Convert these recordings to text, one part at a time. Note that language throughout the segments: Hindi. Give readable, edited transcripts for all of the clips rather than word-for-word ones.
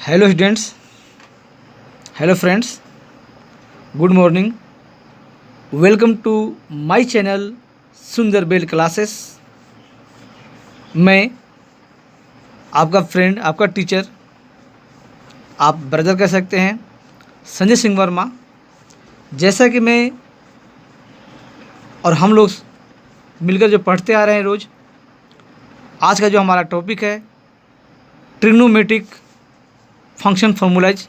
Hello students, hello friends, good morning. Welcome to my channel Sundar bell classes. मैं आपका फ्रेंड, आपका टीचर, आप ब्रदर कह सकते हैं, संजय सिंह वर्मा। जैसा कि मैं और हम लोग मिलकर जो पढ़ते आ रहे हैं रोज़, आज का जो हमारा टॉपिक है trigonometric function formulas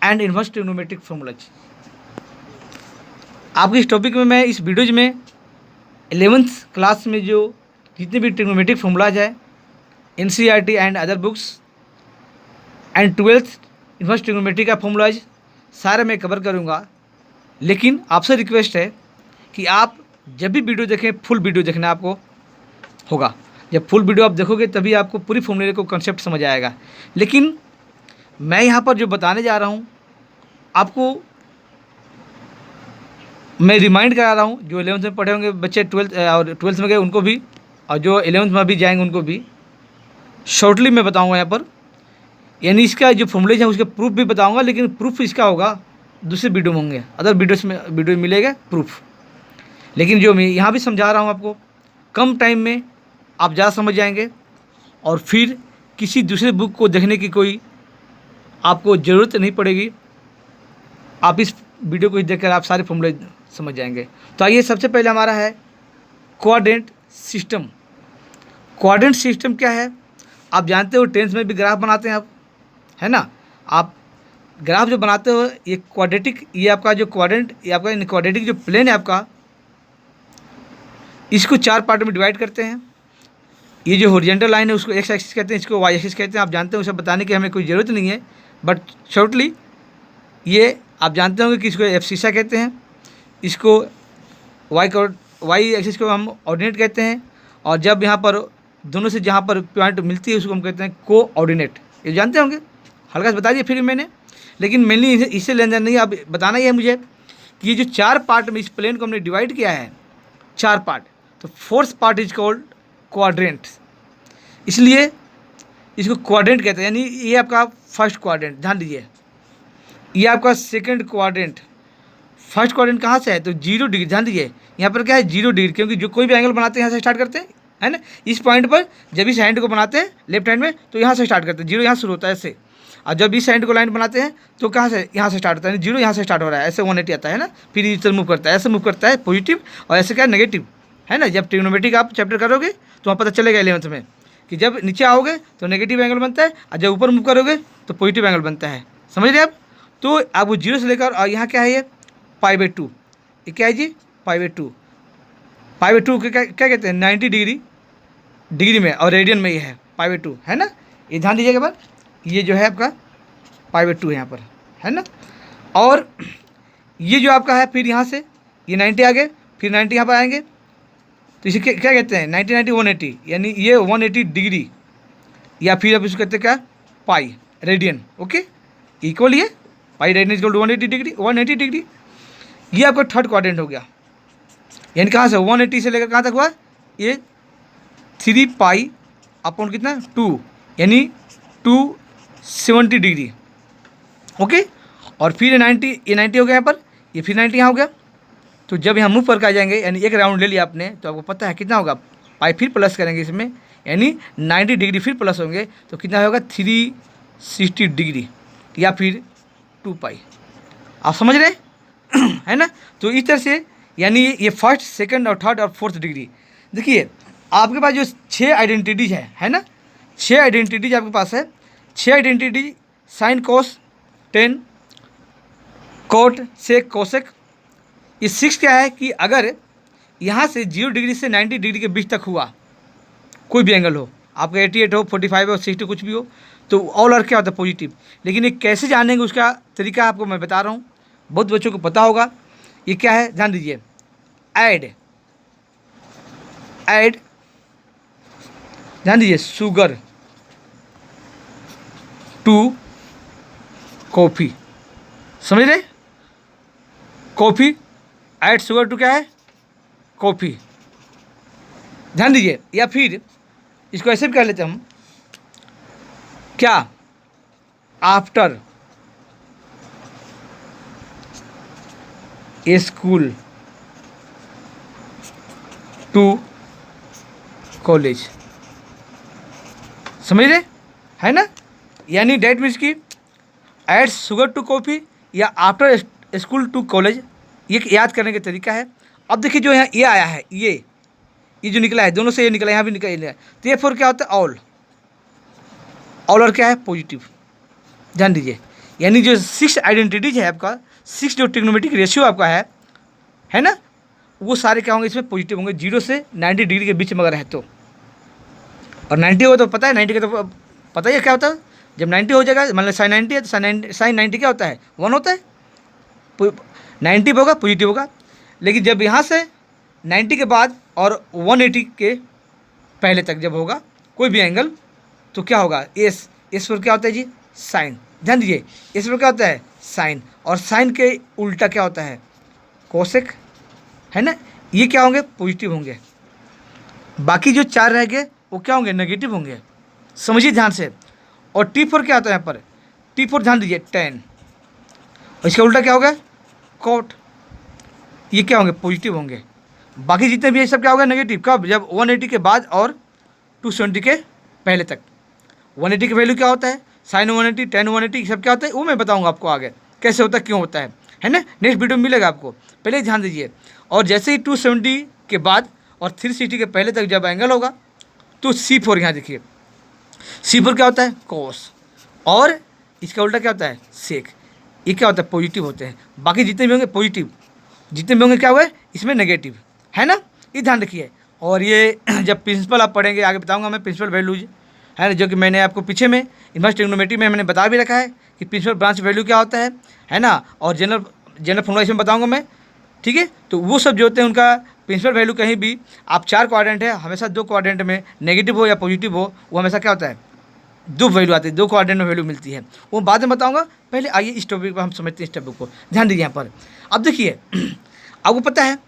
and inverse trigonometric formulas. आपके इस टॉपिक में मैं इस वीडियोज में 11th क्लास में जो जितने भी ट्रिग्नोमेट्रिक फार्मूलाज है NCERT and other books and 12th inverse trigonometry का फार्मूलाज सारे मैं कवर करूँगा। लेकिन आपसे रिक्वेस्ट है कि आप जब भी वीडियो देखें फुल वीडियो देखना आपको होगा। जब फुल वीडियो आप देखोगे तभी आपको पूरी फॉर्मूले को कंसेप्ट समझ आएगा। लेकिन मैं यहाँ पर जो बताने जा रहा हूँ आपको मैं रिमाइंड करा रहा हूँ, जो 11th में पढ़े होंगे बच्चे 12th में गए उनको भी, और जो 11th में भी जाएंगे उनको भी शॉर्टली मैं बताऊँगा यहाँ पर। यानी इसका जो फॉर्मूलेज है उसके प्रूफ भी बताऊँगा, लेकिन प्रूफ इसका होगा दूसरे वीडियो में होंगे, अदर वीडियोस में वीडियो मिलेगा प्रूफ। लेकिन जो मैं यहाँ भी समझा रहा हूँ आपको, कम टाइम में आप ज़्यादा समझ जाएंगे और फिर किसी दूसरे बुक को देखने की कोई आपको ज़रूरत नहीं पड़ेगी। आप इस वीडियो को देखकर आप सारे फॉर्मूले समझ जाएंगे। तो आइए, सबसे पहले हमारा है कोऑर्डिनेट सिस्टम। कोऑर्डिनेट सिस्टम क्या है? आप जानते हो टेंस में भी ग्राफ बनाते हैं आप, है ना। आप ग्राफ जो बनाते हो ये क्वाड्रेटिक, ये आपका जो क्वाड्रेंट, ये आपका क्वाड्रेटिक जो प्लेन है आपका, इसको 4 पार्ट में डिवाइड करते हैं। ये जो हॉरिजॉन्टल लाइन है उसको एक्स एक्सिस कहते हैं, इसको वाई एक्सिस कहते हैं। आप जानते हो, उसे बताने की हमें कोई ज़रूरत नहीं है, बट शॉर्टली ये आप जानते होंगे कि इसको एब्सिसा कहते हैं, इसको वाई एक्सिस को हम ऑर्डिनेट कहते हैं, और जब यहाँ पर दोनों से जहाँ पर पॉइंट मिलती है उसको हम कहते हैं को ऑर्डिनेट। ये जानते होंगे, हल्का से बता दिए फिर मैंने, लेकिन मेनली इससे लेन देन नहीं। आप बताना ही है मुझे कि ये जो 4 पार्ट में इस प्लेन को हमने डिवाइड किया है 4 पार्ट, तो 4th part is called quadrant, इसलिए इसको क्वाड्रेंट कहते हैं। यानी ये आपका फर्स्ट क्वाड्रेंट, ध्यान दीजिए, ये आपका सेकंड क्वाड्रेंट। फर्स्ट क्वाड्रेंट कहाँ से है? तो 0 डिग्री, ध्यान दीजिए यहाँ पर क्या है 0 डिग्री, क्योंकि जो कोई भी एंगल बनाते हैं यहाँ से स्टार्ट करते हैं, है ना। इस पॉइंट पर जब इस हैंड को बनाते हैं लेफ्ट हैंड में तो यहाँ से स्टार्ट करते हैं, 0 यहाँ शुरू होता है ऐसे। और जब इस हैंड को लाइन बनाते हैं तो कहाँ से? यहाँ से स्टार्ट होता है, 0 यहाँ से स्टार्ट हो रहा है, ऐसे 180 आता है ना। फिर इस तरह मूव करता है, ऐसे मूव करता है पॉजिटिव, और ऐसे क्या है नेगेटिव, है ना। जब ट्रिग्नोमेट्री का आप चैप्टर करोगे तो वहाँ पता चलेगा 11th में कि जब नीचे आओगे तो नेगेटिव एंगल बनता है, और जब ऊपर मूव करोगे तो पॉजिटिव एंगल बनता है। समझ रहे आप? तो आप वो 0 से लेकर, और यहाँ क्या है ये π/2, ये क्या है जी π/2। π/2 क्या कहते हैं? 90 डिग्री में, और रेडियन में ये है π/2, है ना। ये ध्यान दीजिएगा बात, ये जो है आपका π/2 है यहाँ पर, है ना। और ये जो आपका है, फिर यहाँ से ये 90 आ गए, फिर 90 यहाँ पर आएंगे, तो इसे क्या कहते हैं? 90 90 180, यानी ये 180 डिग्री, या फिर आप इसको कहते हैं क्या? Pi radian. ओके, इक्वल ये pi radian equal to 180 degree, 180 degree. ये आपका थर्ड क्वाड्रेंट हो गया। यानी कहाँ से 180 से लेकर कहाँ तक हुआ? ये 3 पाई अपॉन कितना 2, यानी 270 डिग्री। ओके, और फिर ये 90 हो गया यहाँ पर, ये फिर 90 यहाँ हो गया। तो जब यहाँ मूव करके आ जाएंगे, यानी एक राउंड ले लिया आपने, तो आपको पता है कितना होगा? पाई फिर प्लस करेंगे इसमें, यानी 90 डिग्री फिर प्लस होंगे, तो कितना होगा? 360 डिग्री, या फिर 2 पाई। आप समझ रहे हैं है ना। तो इस तरह से, यानी ये फर्स्ट, सेकंड और थर्ड और फोर्थ डिग्री। देखिए आपके पास जो 6 आइडेंटिटीज है ना, 6 आइडेंटिटीज आपके पास है। 6 identities sine cos tan cot sec cosec. ये 6 क्या है कि अगर यहाँ से 0 डिग्री से 90 डिग्री के बीच तक हुआ, कोई भी एंगल हो, आपका 88 हो, 45 हो, 60 कुछ भी हो, तो ऑल आर क्या होता है? पॉजिटिव। लेकिन ये कैसे जानेंगे उसका तरीका आपको मैं बता रहा हूँ, बहुत बच्चों को पता होगा। ये क्या है? ध्यान दीजिए, ऐड, ध्यान दीजिए, शुगर टू कॉफ़ी। समझ रहे? कॉफ़ी, ऐड शुगर टू क्या है? कॉफ़ी। ध्यान दीजिए, या फिर इसको ऐसे भी कह लेते हैं हम, क्या after a school to college. समझ रहे है ना? यानी डेट मीन्स की एड शुगर टू कॉफ़ी या आफ्टर स्कूल टू कॉलेज, ये याद करने का तरीका है। अब देखिए जो यहाँ ये आया है, ये जो निकला है, दोनों से ये निकला, यहाँ भी निकला है, तो ये फोर क्या होता है? ऑल और क्या है? पॉजिटिव। ध्यान दीजिए, यानी जो 6 आइडेंटिटीज है आपका, 6 जो ट्रिग्नोमेट्रिक रेशियो आपका है ना, वो सारे क्या होंगे? इसमें पॉजिटिव होंगे, 0 से 90 डिग्री के बीच में अगर है तो। और 90 हो तो पता है, 90 का तो पता ही है क्या होता है। जब 90 हो जाएगा, मान लो साइन 90 है, तो साइन 90 क्या होता है? 1 होता है। 90 होगा पॉजिटिव होगा। लेकिन जब यहाँ से 90 के बाद और 180 के पहले तक जब होगा कोई भी एंगल, तो क्या होगा? एस पर क्या होता है जी? साइन। ध्यान दीजिए, एस पर क्या होता है? साइन। और साइन के उल्टा क्या होता है? कोसेक, है ना? ये क्या होंगे? पॉजिटिव होंगे। बाकी जो 4 रह गए वो क्या होंगे? नेगेटिव होंगे। समझिए ध्यान से। और T4 क्या होता है यहाँ पर? T4 ध्यान दीजिए, 10। और इसका उल्टा क्या होगा? कॉट। ये क्या होंगे? पॉजिटिव होंगे। बाकी जितने भी ये सब क्या होगा? नेगेटिव। कब? जब 180 के बाद और 270 के पहले तक। 180 की वैल्यू क्या होता है? साइन 180, टेन 180 सब क्या होता है वो मैं बताऊंगा आपको आगे कैसे होता है, क्यों होता है ना? नेक्स्ट वीडियो में मिलेगा आपको। पहले ध्यान दीजिए। और जैसे ही 270 के बाद और 360 के पहले तक जब एंगल होगा तो C4 यहाँ देखिए, C4 क्या होता है? कोस। और इसका उल्टा क्या होता है? सेक। ये क्या होता है? पॉजिटिव होते हैं। बाकी जितने भी होंगे पॉजिटिव, जितने भी होंगे क्या हुए? इसमें नेगेटिव, है ना? ये ध्यान रखिए। और ये जब प्रिंसिपल आप पढ़ेंगे, आगे बताऊंगा मैं प्रिंसिपल वैल्यूज, है ना, जो कि मैंने आपको पीछे में इन्वर्स ट्रिग्नोमेट्री में मैंने बता भी रखा है कि प्रिंसिपल ब्रांच वैल्यू क्या होता है ना? और जनरल फॉर्मूला इसमें बताऊंगा मैं, ठीक है? तो वो सब जो होते हैं उनका प्रिंसिपल वैल्यू कहीं भी आप 4 क्वाड्रेंट है, हमेशा 2 क्वाड्रेंट में नेगेटिव हो या पॉजिटिव हो, वो हमेशा क्या होता है? 2 वैल्यू आती है, 2 क्वाड्रेंट में वैल्यू मिलती है। वो बाद में बताऊंगा। पहले आइए इस टॉपिक पर हम समझते हैं, इस टॉपिक को ध्यान दीजिए यहाँ पर। अब देखिए आपको पता है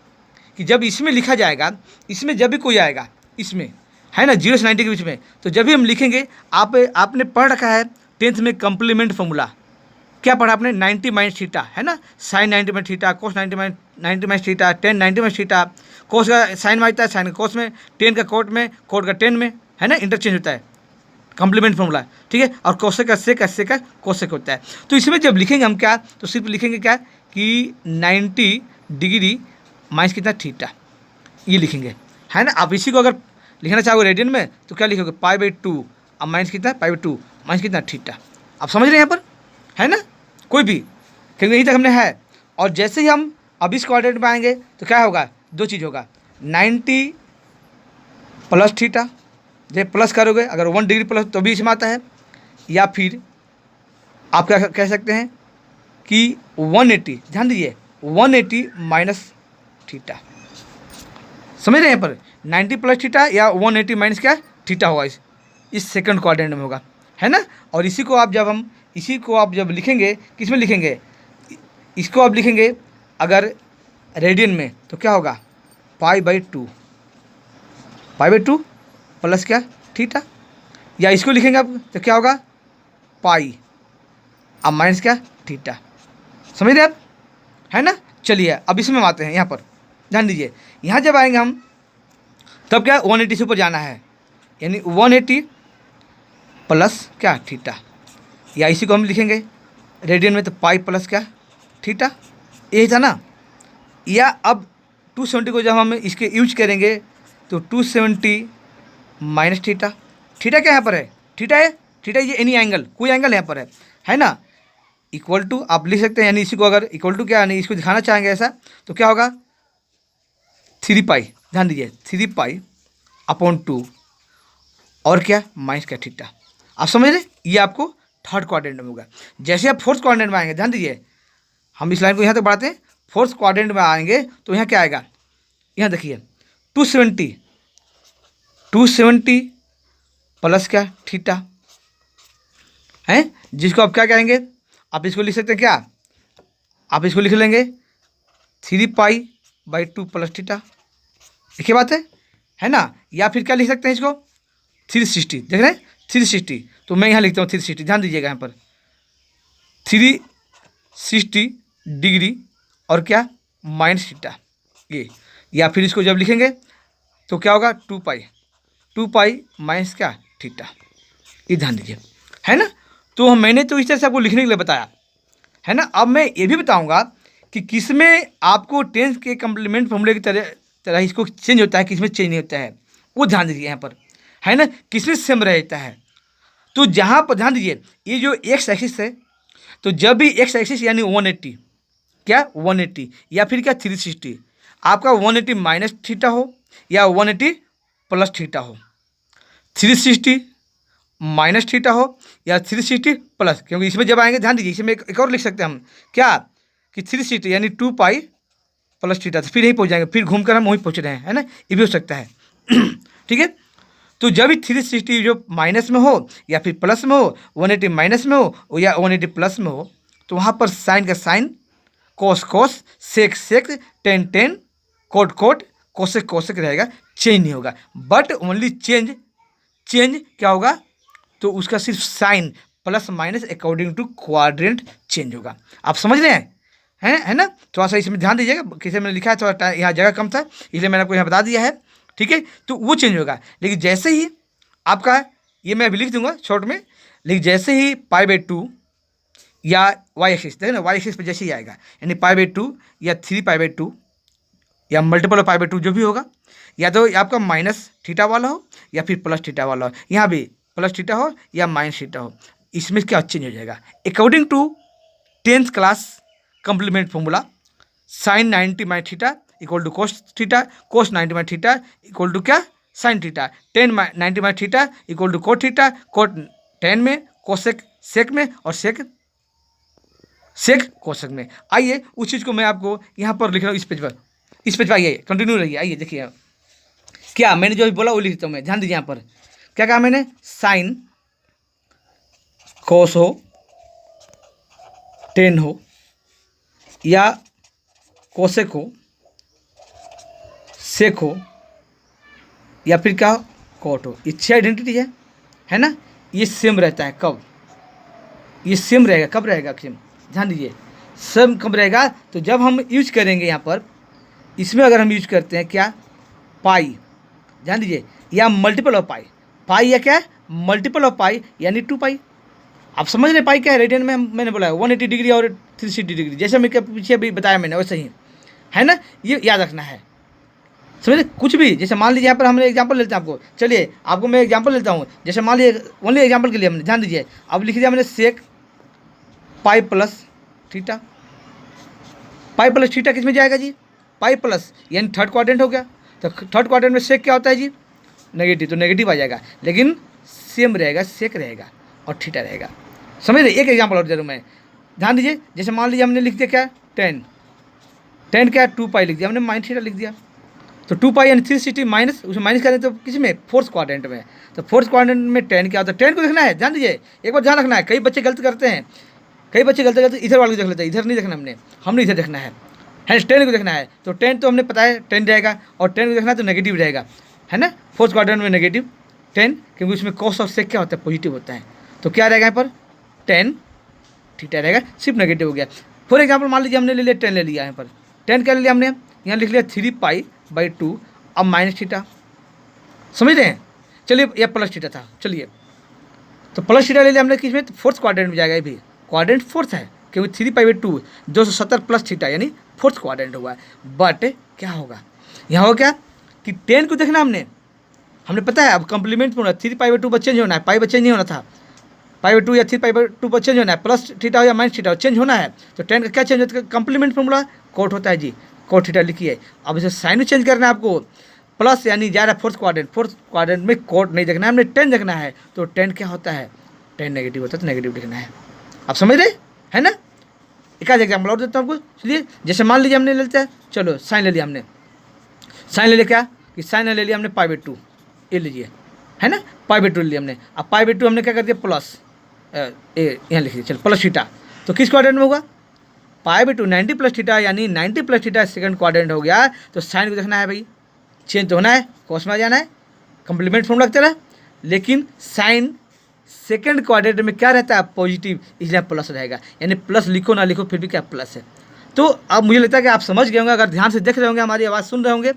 कि जब इसमें लिखा जाएगा, इसमें जब भी कोई आएगा इसमें, है ना, 0 से 90 के बीच में, तो जब भी हम लिखेंगे, आपने पढ़ रखा है 10th में कम्प्लीमेंट फॉर्मूला। क्या पढ़ा आपने? 90 माइनस थीटा, है ना, sine 90 minus theta, cos 90 minus theta, tan 90 minus theta, cos का साइन में आता है, साइन का कोस में, टेन का कोट में, कोट का टेन में, है ना, इंटरचेंज होता है, कम्प्लीमेंट फॉर्मूला, ठीक है। और कोसेक का सेक का कोसेक होता है। तो इसमें जब लिखेंगे हम क्या, तो सिर्फ लिखेंगे क्या कि 90 डिग्री माइनस कितना? थीटा, ये लिखेंगे, है ना। आप इसी को अगर लिखना चाहोगे रेडियन में तो क्या लिखोगे? π/2। अब माइनस कितना? π/2 माइनस कितना? थीटा। आप समझ रहे हैं यहाँ पर, है ना, कोई भी, क्योंकि यहीं तक हमने है। और जैसे ही हम अब इस क्वाड्रेंट में आएंगे तो क्या होगा? 2 चीज़ होगा, 90 प्लस थीटा, जब प्लस करोगे अगर 1 डिग्री प्लस तो भी इसमें आता है, या फिर आप क्या कह सकते हैं कि 180, ध्यान दीजिए, 180 माइनस थीटा। समझ रहे हैं यहाँ पर? 90 प्लस थीटा या 180 माइनस क्या? थीटा होगा, इस सेकंड क्वाड्रेंट में होगा, है ना। और इसी को आप जब लिखेंगे, किस में लिखेंगे? इसको आप लिखेंगे अगर रेडियन में तो क्या होगा? π/2 प्लस क्या? थीटा। या इसको लिखेंगे आप तो क्या होगा? पाई, अब माइनस क्या? थीटा। समझ रहे आप, है ना। चलिए अब इसमें आते हैं, यहाँ पर ध्यान दीजिए। यहाँ जब आएंगे हम तब क्या? 180 से ऊपर जाना है, यानी 180 प्लस क्या? थीटा। या इसी को हम लिखेंगे रेडियन में तो पाई प्लस क्या? थीटा, यही था ना। या अब 270 को जब हम इसके यूज करेंगे तो 270 माइनस थीटा। थीटा क्या यहाँ पर है? थीटा है, थीटा ये एनी एंगल, कोई एंगल यहाँ पर है ना, इक्वल टू आप लिख सकते हैं। यानी इसी को अगर इक्वल टू क्या, यानी इसको दिखाना चाहेंगे ऐसा तो क्या होगा? 3 पाई, ध्यान दीजिए, 3 पाई अपॉन 2 और क्या? माइनस क्या? थीटा। आप समझ रहे? ये आपको थर्ड क्वाड्रेंट में होगा। जैसे आप फोर्थ क्वाड्रेंट में आएंगे, ध्यान दीजिए, हम इस लाइन को यहाँ तक बढ़ाते हैं, फोर्थ क्वाड्रेंट में आएंगे तो यहाँ क्या आएगा? यहाँ देखिए 270 प्लस क्या? थीटा, है, जिसको आप क्या कहेंगे? आप इसको लिख सकते हैं क्या? आप इसको लिख लेंगे 3π/2 प्लस थीटा। देखिए बात है ना। या फिर क्या लिख सकते हैं इसको? 360, देख रहे हैं 360, तो मैं यहाँ लिखता हूँ 360, ध्यान दीजिएगा यहाँ पर 360 डिग्री और क्या माइनस थीटा ये, या फिर इसको जब लिखेंगे तो क्या होगा 2 पाई माइनस क्या थीटा, ये ध्यान दीजिए, है ना। तो मैंने तो इस तरह से आपको लिखने के लिए बताया, है ना। अब मैं ये भी बताऊंगा कि किसमें आपको टेंस के कम्प्लीमेंट फॉर्मूले की तरह इसको चेंज होता है, किसमें चेंज नहीं होता है, वो ध्यान दीजिए यहाँ पर, है ना। किसमें सेम रहता है, तो जहाँ पर ध्यान दीजिए ये जो एक्स एक्सिस है, तो जब भी एक्स एक्सिस यानी 180 क्या 180 या फिर क्या 360, आपका 180 माइनस थीटा हो या 180 प्लस थीटा हो, 360 माइनस थीटा हो या 360 प्लस, क्योंकि इसमें जब आएंगे ध्यान दीजिए इसमें एक और लिख सकते हैं हम क्या कि 360 यानी 2 पाई प्लस थीटा, तो फिर यहीं पहुँच जाएंगे, फिर घूमकर हम वहीं पहुँच रहे हैं, है ना, ये भी हो सकता है। ठीक है, तो जब भी 360 जो माइनस में हो या फिर प्लस में हो, 180 माइनस में हो या 180 प्लस में हो, तो वहाँ पर साइन का sine, cos cos, sec sec, tan tan, cot cot, cosec cosec रहेगा, चेंज नहीं होगा। बट ओनली चेंज क्या होगा, तो उसका सिर्फ sine plus minus according to quadrant change होगा। आप समझ रहे हैं, है ना। थोड़ा सा इसमें ध्यान दीजिएगा, किसी में लिखा है थोड़ा यहाँ जगह कम था इसलिए मैंने आपको यहाँ बता दिया है, ठीक है। तो वो चेंज होगा, लेकिन जैसे ही आपका ये मैं अभी लिख दूंगा शॉर्ट में, लेकिन जैसे ही π/2 या वाई एक्सिस, देखिए ना वाई एक्सिस पर जैसे ही आएगा, यानी π/2 या 3π/2 या मल्टीपल ऑफ π/2 जो भी होगा, या तो आपका माइनस थीटा वाला हो या फिर प्लस थीटा वाला हो, यहाँ भी प्लस थीटा हो या माइनस थीटा हो, इसमें क्या चेंज हो जाएगा according to 10th class complement formula. Sine 90 minus theta equal to cos theta, cos 90 minus theta equal to क्या sine theta, tan 90 minus theta equal to cot theta, cot 10 में, कोसेक सेक में, और सेक कोसेक में। आइए उस चीज़ को मैं आपको यहाँ पर लिख रहा हूँ इस पेज पर आइए, कंटिन्यू रहिए। आइए देखिए क्या मैंने जो भी बोला वो लिखता हूँ मैं, ध्यान दीजिए यहाँ पर क्या कहा मैंने, साइन कोस हो, टेन हो या कोसेक हो, सेक हो या फिर क्या हो कोट हो, ये 6 आइडेंटिटी है ना। ये सेम रहता है कब, ये सेम रहेगा कब रहेगा सेम, ध्यान दीजिए सेम कब रहेगा, तो जब हम यूज करेंगे यहाँ पर, इसमें अगर हम यूज करते हैं क्या पाई, ध्यान दीजिए, या मल्टीपल ऑफ पाई या क्या मल्टीपल ऑफ पाई यानी 2 पाई। आप समझ रहे पाई क्या है, रेडियन में मैंने बोला 180 डिग्री और 360 डिग्री, जैसे मैं पीछे अभी बताया मैंने वैसे ही, है ना। ये याद रखना है, समझे। कुछ भी जैसे मान लीजिए यहाँ पर हमने एग्जांपल लेते हैं आपको, चलिए आपको मैं एग्जांपल लेता हूँ, जैसे मान लीजिए ओनली एग्जांपल के लिए हमने, ध्यान दीजिए अब लिख दिया मैंने sec pi plus theta, pi plus theta किस में जाएगा जी, पाई प्लस यानी थर्ड क्वाड्रेंट हो गया, तो थर्ड क्वाड्रेंट में सेक क्या होता है जी नेगेटिव, तो नेगेटिव आ जाएगा, लेकिन सेम रहेगा, सेक रहेगा और थीटा रहेगा, समझ रहे। एक एग्जांपल और दे रहा हूँ मैं, ध्यान दीजिए, जैसे मान लीजिए हमने लिख दिया क्या 10 क्या 2 पाई लिख दिया हमने, माइनस थीटा लिख दिया, तो 2 पाई यानी 360 माइनस, उसमें माइनस करें तो किस में फोर्थ क्वाड्रेंट में, तो फोर्थ क्वाड्रेंट में 10 क्या होता है, 10 को देखना है, ध्यान दीजिए एक बार ध्यान रखना है, कई बच्चे गलत करते हैं, इधर वाले को देख लेते हैं, इधर नहीं देखना हमने इधर देखना है 10 को देखना है, तो 10 तो हमने पता है 10 रहेगा, और 10 को देखना है तो नेगेटिव रहेगा, है ना, फोर्थ क्वाड्रेंट में नेगेटिव 10, क्योंकि उसमें कॉस और सेक क्या होता है पॉजिटिव होता है, तो क्या रहेगा यहाँ पर 10 थीटा रहेगा, सिर्फ नेगेटिव हो गया। फॉर एग्जाम्पल मान लीजिए हमने ले लिया 10 ले लिया, यहाँ पर 10 क्या ले लिया हमने, यहाँ लिख लिया 3π/2, अब माइनस थीटा, समझ रहे हैं। चलिए यह प्लस थीटा था, चलिए तो प्लस थीटा ले लिया हमने किस में, तो फोर्थ क्वाड्रेंट में जाएगा, ये भी क्वाड्रेंट फोर्थ है, क्योंकि 3π/2 270 प्लस थीटा यानी फोर्थ क्वाड्रेंट हुआ है। बट क्या होगा यहाँ हो क्या कि 10 को देखना हमने पता है, अब कंप्लीमेंट में 3π/2 पर चेंज होना है, पाई पर चेंज नहीं होना था, π/2 या 3π/2 पर चेंज होना है, प्लस थीटा हो या माइनस थीटा हो चेंज होना है, तो 10 का क्या चेंज होता है, कंप्लीमेंट फॉर्मूला कोट होता है जी, कोट थीटा लिखिए। अब इसे साइन चेंज करना है आपको, प्लस यानी जा रहा है फोर्थ क्वाड्रेंट में कोट नहीं देखना है, हमने 10 देखना है, तो 10 क्या होता है 10 नेगेटिव होता है, तो नेगेटिव लिखना है। आप समझ रहे है ना। एक आध एग्जाम्पल और देता हूँ आपको, चलिए जैसे मान लीजिए हमने लेते हैं, चलो साइन ले लिया हमने, साइन ले लिया क्या कि साइन ले लिया हमने π/2, ये लीजिए है ना, π/2 ले लिया हमने, अब π/2 हमने क्या कर दिया प्लस यहाँ लिख दिया, चलो प्लस थीटा, तो किस क्वाड्रेंट में होगा π/2 90 प्लस थीटा यानी 90 प्लस थीटा सेकंड क्वाड्रेंट हो गया, तो साइन को देखना है भाई, चेंज तो होना है, कॉस में आ जाना है, कंप्लीमेंट फॉर्मूला की तरह, लेकिन साइन सेकंड क्वाड्रेंट में क्या रहता है, पॉजिटिव, इसलिए प्लस रहेगा, यानी प्लस लिखो ना लिखो फिर भी क्या प्लस है। तो अब मुझे लगता है कि आप समझ गए होंगे, अगर ध्यान से देख रहे होंगे, हमारी आवाज़ सुन रहे होंगे,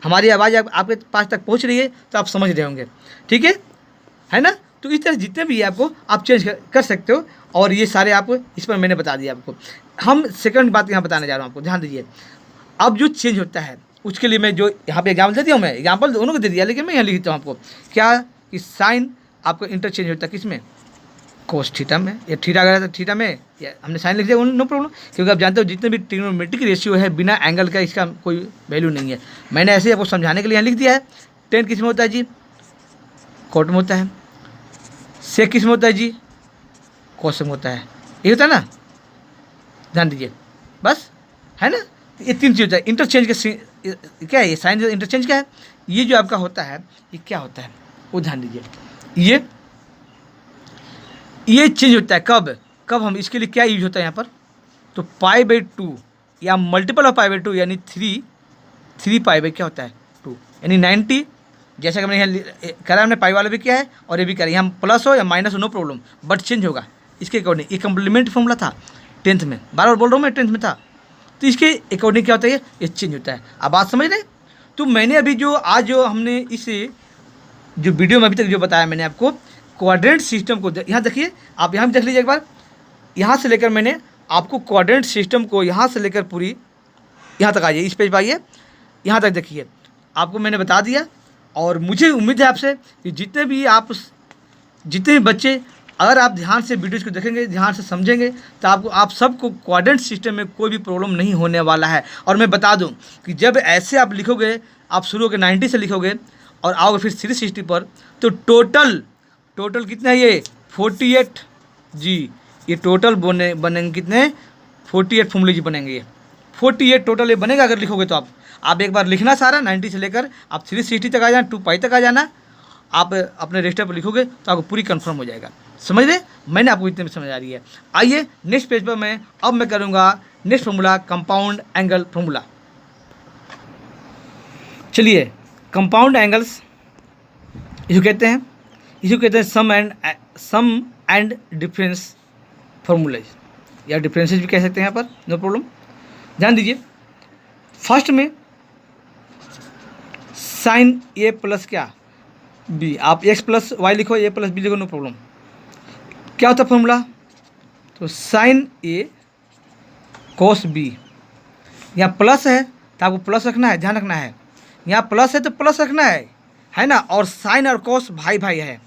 हमारी आवाज़ आपके पास तक पहुंच रही है, तो आप समझ रहे होंगे, ठीक है ना। तो इस तरह जितने भी आपको आप चेंज कर सकते हो, और ये सारे आपको इस पर मैंने बता दिया आपको। हम सेकंड बात यहाँ बताने जा रहा हूँ आपको, ध्यान दीजिए। अब जो चेंज होता है उसके लिए मैं जो यहाँ पे एग्जाम्पल दे दिया हूँ, मैं एग्जाम्पल दोनों को दे दिया, लेकिन मैं यहाँ लिख देता हूँ आपको क्या, कि साइन आपको इंटरचेंज होता है किस में, कोस थीटा में, या थीटा अगर थीटा में, या हमने साइन लिख दिया, नो प्रॉब्लम, क्योंकि आप जानते हो जितने भी ट्रिग्नोमेट्रिक रेशियो है बिना एंगल का इसका कोई वैल्यू नहीं है। मैंने ऐसे ही आपको समझाने के लिए यहाँ लिख दिया है। टेन किस में होता है जी, कोट में होता है। सेक किस में होता है जी, कोस में होता है। ये होता है ना, ध्यान दीजिए बस, है ना। ये तीन चीज़ होता है। इंटरचेंज के क्या है, ये साइन इंटरचेंज क्या है, ये जो आपका होता है ये क्या होता है वो ध्यान दीजिए। ये चेंज होता है कब हम इसके लिए क्या यूज होता है यहाँ पर, तो π/2 या मल्टीपल ऑफ π/2 यानी 3 π/, क्या होता है 2, यानी 90। जैसा कि मैंने यहाँ करा, हमने पाई वाला भी किया है और ये भी करा, यहाँ प्लस हो या माइनस हो नो प्रॉब्लम, बट चेंज होगा इसके अकॉर्डिंग। ये कम्प्लीमेंट फॉर्मूला था 10th में, बार बार बोल रहा हूँ मैं, 10th में था, तो इसके अकॉर्डिंग क्या होता है, ये चेंज होता है। अब बात समझ रहे। तो मैंने अभी जो आज जो हमने इस जो वीडियो में अभी तक जो बताया मैंने आपको, क्वाड्रेंट सिस्टम को यहाँ देखिए, आप यहाँ भी देख लीजिए एक बार, यहाँ से लेकर मैंने आपको क्वाड्रेंट सिस्टम को यहाँ से लेकर पूरी यहाँ तक आइए, इस पेज पर आइए, यहाँ तक देखिए, आपको मैंने बता दिया। और मुझे उम्मीद है आपसे कि जितने भी बच्चे, अगर आप ध्यान से वीडियोज़ को देखेंगे, ध्यान से समझेंगे, तो आप सबको क्वाड्रेंट सिस्टम में कोई भी प्रॉब्लम नहीं होने वाला है। और मैं बता दूं कि जब ऐसे आप लिखोगे, आप शुरू होकर 90 से लिखोगे और आओगे फिर 360 पर, तो टोटल कितना है ये 48 जी, ये टोटल बनेंगे कितने 48 फॉर्मूले जी बनेंगे, ये 48 टोटल ये बनेगा अगर लिखोगे तो। आप एक बार लिखना सारा 90 से लेकर आप 360 तक आ जाना, 2π तक आ जाना, आप अपने रजिस्टर पर लिखोगे तो आपको पूरी कंफर्म हो जाएगा। समझ रहे, मैंने आपको इतने में समझ आ रही है। आइए नेक्स्ट पेज पर मैं करूँगा next formula, compound angle formula. चलिए, कंपाउंड एंगल्स इसको कहते हैं सम एंड डिफरेंस फॉर्मूलाज, या डिफरेंसेज भी कह सकते हैं यहाँ पर, नो प्रॉब्लम। ध्यान दीजिए, फर्स्ट में साइन ए प्लस क्या बी, आप एक्स प्लस वाई लिखो, ए प्लस बी लिखो, नो प्रॉब्लम। क्या होता है फॉर्मूला, तो साइन ए कोस बी, यहाँ प्लस है तो आपको प्लस रखना है, ध्यान रखना है, यहाँ प्लस है तो प्लस रखना है ना। और साइन और कोस भाई है,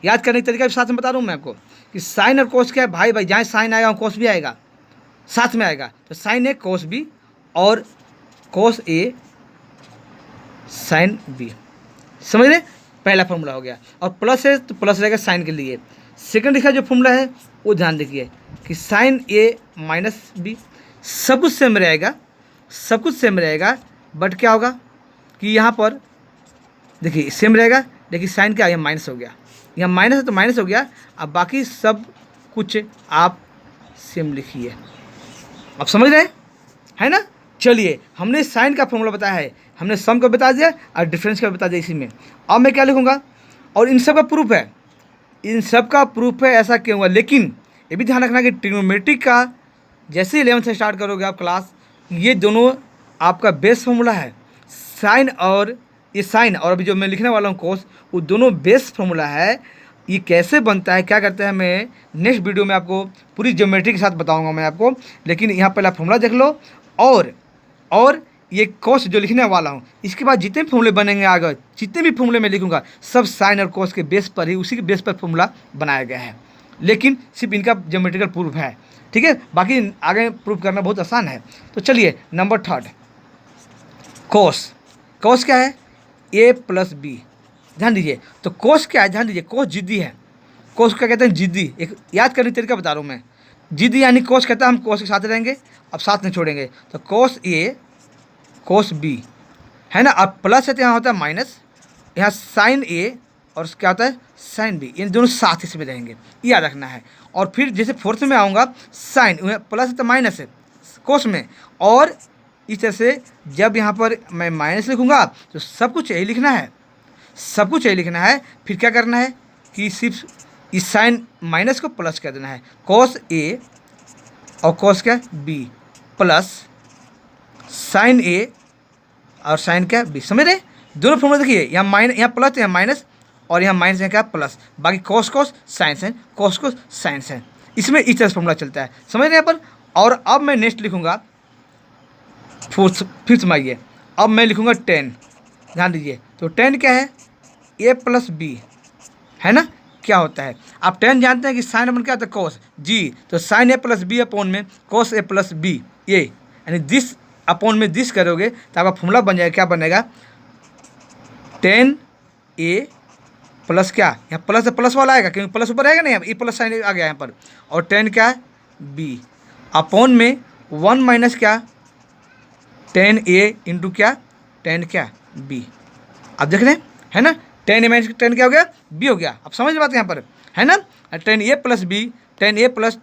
याद करने का तरीका भी साथ में बता रहा हूँ मैं आपको, कि साइन और कोस क्या है, भाई, जहाँ साइन आएगा वहाँ कोस भी आएगा, साथ में आएगा। तो साइन ए कोस बी और कोस ए साइन बी, समझ रहे, पहला फॉर्मूला हो गया। और प्लस है तो प्लस रहेगा साइन के लिए। सेकंड लिखा जो फॉर्मूला है वो ध्यान देखिए, कि साइन ए माइनस बी, सब कुछ सेम रहेगा, बट क्या होगा कि यहाँ पर देखिए सेम रहेगा, देखिए साइन क्या, यहाँ माइनस हो गया, यहाँ माइनस है तो माइनस हो गया। अब बाकी सब कुछ आप सेम लिखिए, आप समझ रहे हैं ना। चलिए, हमने साइन का फॉर्मूला बताया है, हमने सम का बता दिया और डिफरेंस का बता दिया इसी में। अब मैं क्या लिखूँगा, और इन सब का प्रूफ है, ऐसा क्यों हुआ। लेकिन ये भी ध्यान रखना कि ट्रिग्नोमेट्रिक का जैसे 11th से स्टार्ट करोगे आप क्लास, ये दोनों आपका बेस फॉर्मूला है, साइन और अभी जो मैं लिखने वाला हूँ कोस, वो दोनों बेस फॉर्मूला है। ये कैसे बनता है, क्या करता है, मैं नेक्स्ट वीडियो में आपको पूरी ज्योमेट्री के साथ बताऊंगा मैं आपको। लेकिन यहाँ पहला फॉर्मूला देख लो, और ये कोस जो लिखने वाला हूँ, इसके बाद जितने फॉर्मूले बनेंगे आगे, जितने भी फॉर्मूले मैं लिखूंगा, सब साइन और कोस के बेस पर ही, उसी के बेस पर फॉर्मूला बनाया गया है। लेकिन सिर्फ इनका ज्योमेट्रिकल प्रूफ है, ठीक है, बाकी आगे प्रूफ करना बहुत आसान है। तो चलिए, नंबर 3 कोस क्या है, ए प्लस बी। ध्यान दीजिए, तो कोस क्या है, ध्यान दीजिए, कोस जिद्दी है। कोस क्या कहते हैं, जिद्दी। एक याद करने का तरीका बता रहा हूँ मैं, जिद्दी यानी कोस कहता है हम कोस के साथ रहेंगे, अब साथ नहीं छोड़ेंगे। तो कोस ए कोस बी है ना, अब प्लस है तो यहाँ होता है माइनस, यहाँ साइन ए और क्या होता है साइन बी, इन दोनों साथ इसमें रहेंगे, याद रखना है। और फिर जैसे फोर्थ में आऊँगा, साइन प्लस है तो माइनस है कोस में, और इस तरह से जब यहाँ पर मैं माइनस लिखूँगा तो सब कुछ यही लिखना है, फिर क्या करना है कि सिर्फ इस साइन माइनस को प्लस कर देना है, कॉस ए और कॉस क्या बी प्लस साइन ए और साइन क्या बी। समझ रहे? दोनों फॉर्मूला देखिए, यहाँ माइनस, यहाँ प्लस, यहाँ माइनस, और यहाँ माइनस यहाँ क्या प्लस, बाकी cos cos sine sine, cos cos sine sine, इसमें इस तरह से फॉर्मूला चलता है। समझ रहे हैं यहाँ पर? और अब मैं नेक्स्ट लिखूँगा फिफ्थ में आइए, अब मैं लिखूँगा 10। ध्यान दीजिए, तो 10 क्या है, ए प्लस बी है ना, क्या होता है आप 10 जानते हैं कि साइन अपन क्या होता है कॉस जी, तो sine A plus B upon में कॉस ए प्लस बी ए, यानी दिस अपॉन में दिस करोगे तो आपका फॉर्मूला बन जाएगा, क्या बनेगा 10 ए प्लस क्या, यहाँ प्लस प्लस वाला आएगा क्योंकि प्लस ऊपर आएगा नहीं, ये प्लस साइन आ गया यहाँ पर, और 10 क्या है बी अपॉन में 1 माइनस क्या 10 ए इंटू क्या 10 क्या बी। आप देख रहे हैं है ना, 10 ए माइनस 10 क्या हो गया बी हो गया। आप समझ बात यहाँ पर है ना, 10 ए प्लस बी, 10 ए प्लस